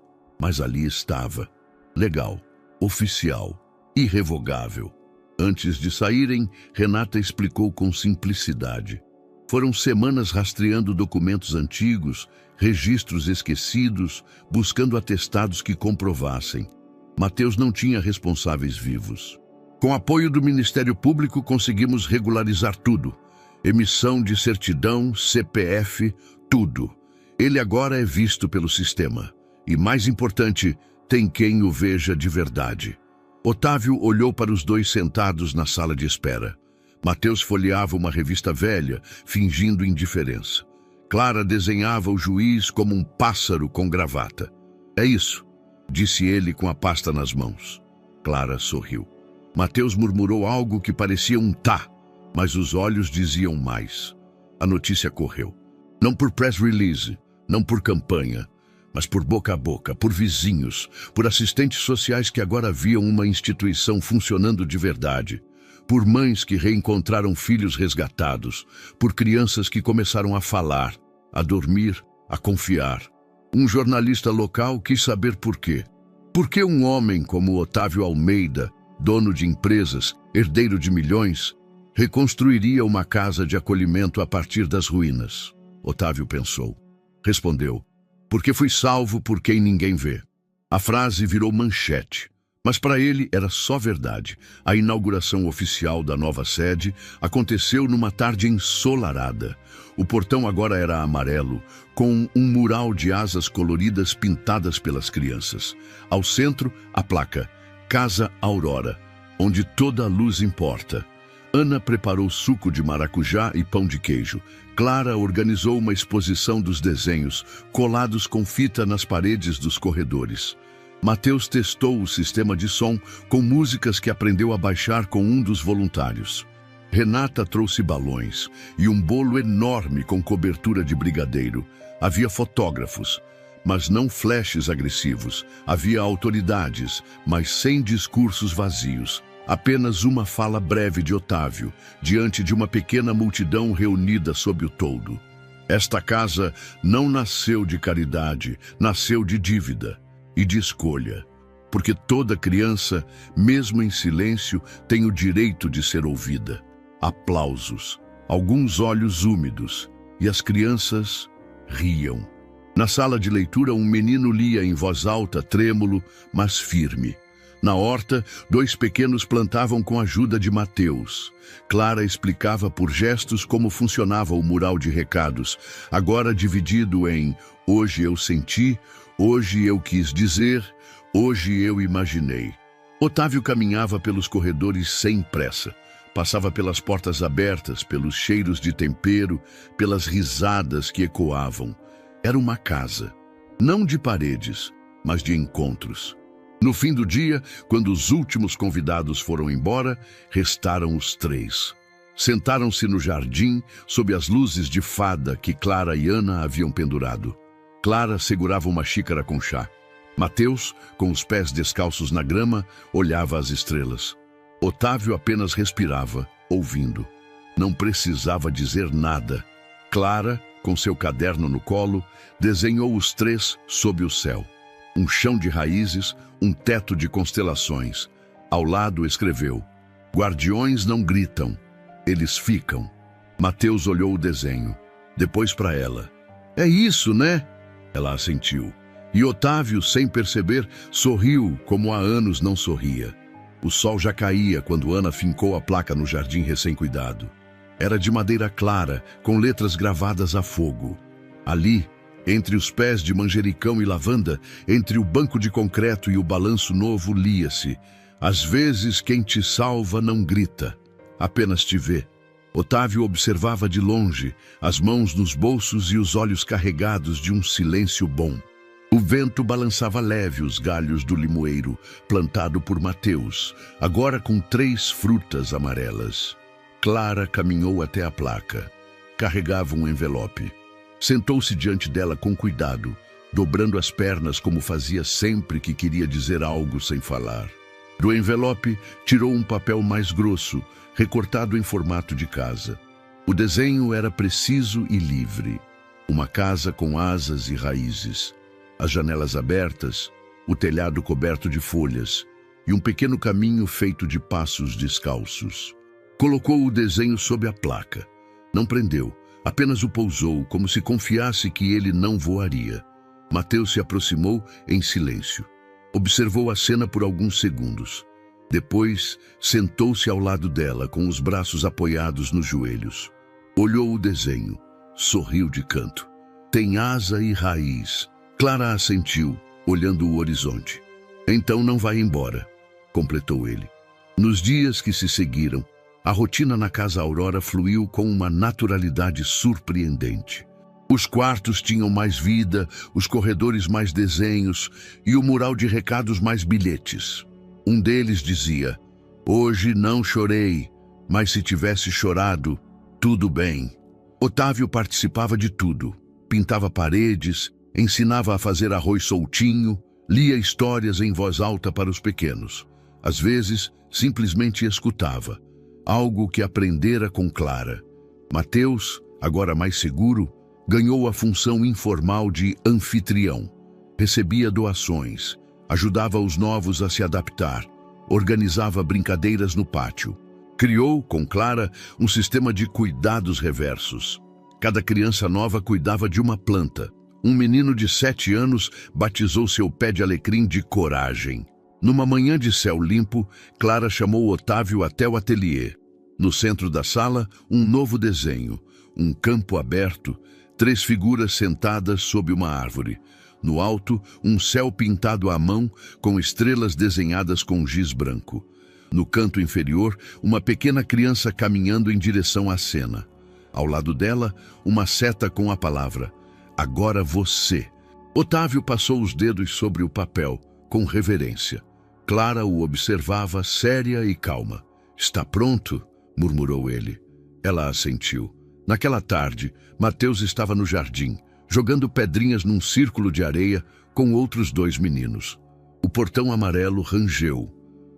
Speaker 1: Mas ali estava, legal, oficial, irrevogável. Antes de saírem, Renata explicou com simplicidade. Foram semanas rastreando documentos antigos, registros esquecidos, buscando atestados que comprovassem. Mateus não tinha responsáveis vivos. Com apoio do Ministério Público, conseguimos regularizar tudo. Emissão de certidão, CPF, tudo. Ele agora é visto pelo sistema. E, mais importante, tem quem o veja de verdade. Otávio olhou para os 2 sentados na sala de espera. Mateus folheava uma revista velha, fingindo indiferença. Clara desenhava o juiz como um pássaro com gravata. "É isso", disse ele com a pasta nas mãos. Clara sorriu. Mateus murmurou algo que parecia um tá, mas os olhos diziam mais. A notícia correu. Não por press release, não por campanha, mas por boca a boca, por vizinhos, por assistentes sociais que agora viam uma instituição funcionando de verdade, por mães que reencontraram filhos resgatados, por crianças que começaram a falar, a dormir, a confiar. Um jornalista local quis saber por quê. Por que um homem como Otávio Almeida, dono de empresas, herdeiro de milhões, reconstruiria uma casa de acolhimento a partir das ruínas? Otávio pensou. Respondeu: porque fui salvo por quem ninguém vê. A frase virou manchete, mas para ele era só verdade. A inauguração oficial da nova sede aconteceu numa tarde ensolarada. O portão agora era amarelo, com um mural de asas coloridas pintadas pelas crianças. Ao centro, a placa Casa Aurora, onde toda a luz importa. Ana preparou suco de maracujá e pão de queijo. Clara organizou uma exposição dos desenhos, colados com fita nas paredes dos corredores. Mateus testou o sistema de som com músicas que aprendeu a baixar com um dos voluntários. Renata trouxe balões e um bolo enorme com cobertura de brigadeiro. Havia fotógrafos, mas não flashes agressivos. Havia autoridades, mas sem discursos vazios. Apenas uma fala breve de Otávio, diante de uma pequena multidão reunida sob o toldo. Esta casa não nasceu de caridade, nasceu de dívida e de escolha. Porque toda criança, mesmo em silêncio, tem o direito de ser ouvida. Aplausos, alguns olhos úmidos, e as crianças riam. Na sala de leitura, um menino lia em voz alta, trêmulo, mas firme. Na horta, 2 pequenos plantavam com a ajuda de Mateus. Clara explicava por gestos como funcionava o mural de recados, agora dividido em hoje eu senti, hoje eu quis dizer, hoje eu imaginei. Otávio caminhava pelos corredores sem pressa. Passava pelas portas abertas, pelos cheiros de tempero, pelas risadas que ecoavam. Era uma casa, não de paredes, mas de encontros. No fim do dia, quando os últimos convidados foram embora, restaram os 3. Sentaram-se no jardim, sob as luzes de fada que Clara e Ana haviam pendurado. Clara segurava uma xícara com chá. Mateus, com os pés descalços na grama, olhava as estrelas. Otávio apenas respirava, ouvindo. Não precisava dizer nada. Clara, com seu caderno no colo, desenhou os 3 sob o céu. Um chão de raízes, um teto de constelações. Ao lado escreveu: guardiões não gritam, eles ficam. Mateus olhou o desenho, depois para ela. É isso, né? Ela assentiu. E Otávio, sem perceber, sorriu como há anos não sorria. O sol já caía quando Ana fincou a placa no jardim recém-cuidado. Era de madeira clara, com letras gravadas a fogo. Ali, entre os pés de manjericão e lavanda, entre o banco de concreto e o balanço novo, lia-se: às vezes quem te salva não grita, apenas te vê. Otávio observava de longe, as mãos nos bolsos e os olhos carregados de um silêncio bom. O vento balançava leve os galhos do limoeiro, plantado por Mateus, agora com 3 frutas amarelas. Clara caminhou até a placa. Carregava um envelope. Sentou-se diante dela com cuidado, dobrando as pernas como fazia sempre que queria dizer algo sem falar. Do envelope, tirou um papel mais grosso, recortado em formato de casa. O desenho era preciso e livre. Uma casa com asas e raízes. As janelas abertas, o telhado coberto de folhas e um pequeno caminho feito de passos descalços. Colocou o desenho sob a placa. Não prendeu. Apenas o pousou, como se confiasse que ele não voaria. Mateus se aproximou em silêncio. Observou a cena por alguns segundos. Depois, sentou-se ao lado dela, com os braços apoiados nos joelhos. Olhou o desenho. Sorriu de canto. Tem asa e raiz. Clara assentiu, olhando o horizonte. Então não vai embora, completou ele. Nos dias que se seguiram, a rotina na Casa Aurora fluiu com uma naturalidade surpreendente. Os quartos tinham mais vida, os corredores mais desenhos e o mural de recados mais bilhetes. Um deles dizia: hoje não chorei, mas se tivesse chorado, tudo bem. Otávio participava de tudo. Pintava paredes, Ensinava a fazer arroz soltinho, lia histórias em voz alta para os pequenos. Às vezes, simplesmente escutava, algo que aprendera com Clara. Mateus, agora mais seguro, ganhou a função informal de anfitrião. Recebia doações, ajudava os novos a se adaptar, organizava brincadeiras no pátio. Criou, com Clara, um sistema de cuidados reversos. Cada criança nova cuidava de uma planta. Um menino de 7 anos batizou seu pé de alecrim de Coragem. Numa manhã de céu limpo, Clara chamou Otávio até o ateliê. No centro da sala, um novo desenho, um campo aberto, 3 figuras sentadas sob uma árvore. No alto, um céu pintado à mão com estrelas desenhadas com giz branco. No canto inferior, uma pequena criança caminhando em direção à cena. Ao lado dela, uma seta com a palavra: "Agora você." Otávio passou os dedos sobre o papel, com reverência. Clara o observava, séria e calma. "Está pronto?" murmurou ele. Ela assentiu. Naquela tarde, Mateus estava no jardim, jogando pedrinhas num círculo de areia com outros 2 meninos. O portão amarelo rangeu.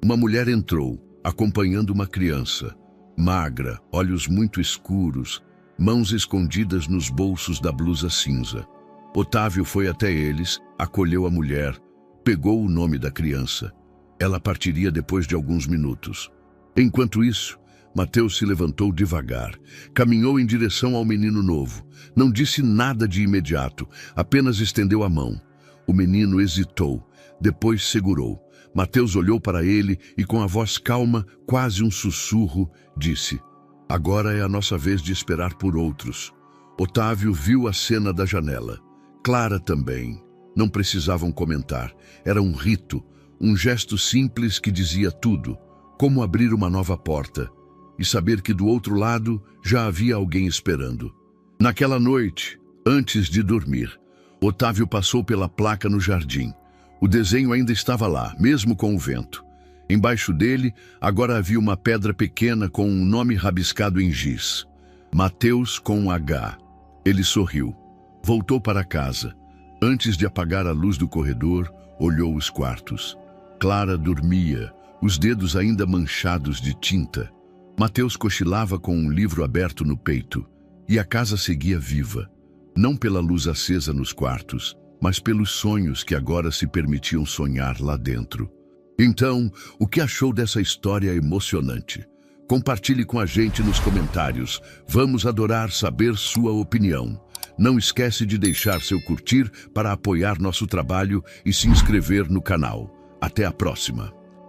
Speaker 1: Uma mulher entrou, acompanhando uma criança. Magra, olhos muito escuros, mãos escondidas nos bolsos da blusa cinza. Otávio foi até eles, acolheu a mulher, pegou o nome da criança. Ela partiria depois de alguns minutos. Enquanto isso, Mateus se levantou devagar, caminhou em direção ao menino novo. Não disse nada de imediato, apenas estendeu a mão. O menino hesitou, depois segurou. Mateus olhou para ele e, com a voz calma, quase um sussurro, disse: "Agora é a nossa vez de esperar por outros." Otávio viu a cena da janela. Clara também. Não precisavam comentar. Era um rito, um gesto simples que dizia tudo. Como abrir uma nova porta e saber que do outro lado já havia alguém esperando. Naquela noite, antes de dormir, Otávio passou pela placa no jardim. O desenho ainda estava lá, mesmo com o vento. Embaixo dele, agora havia uma pedra pequena com um nome rabiscado em giz. Mateus com um H. Ele sorriu. Voltou para casa. Antes de apagar a luz do corredor, olhou os quartos. Clara dormia, os dedos ainda manchados de tinta. Mateus cochilava com um livro aberto no peito. E a casa seguia viva. Não pela luz acesa nos quartos, mas pelos sonhos que agora se permitiam sonhar lá dentro. Então, o que achou dessa história emocionante? Compartilhe com a gente nos comentários. Vamos adorar saber sua opinião. Não esquece de deixar seu curtir para apoiar nosso trabalho e se inscrever no canal. Até a próxima!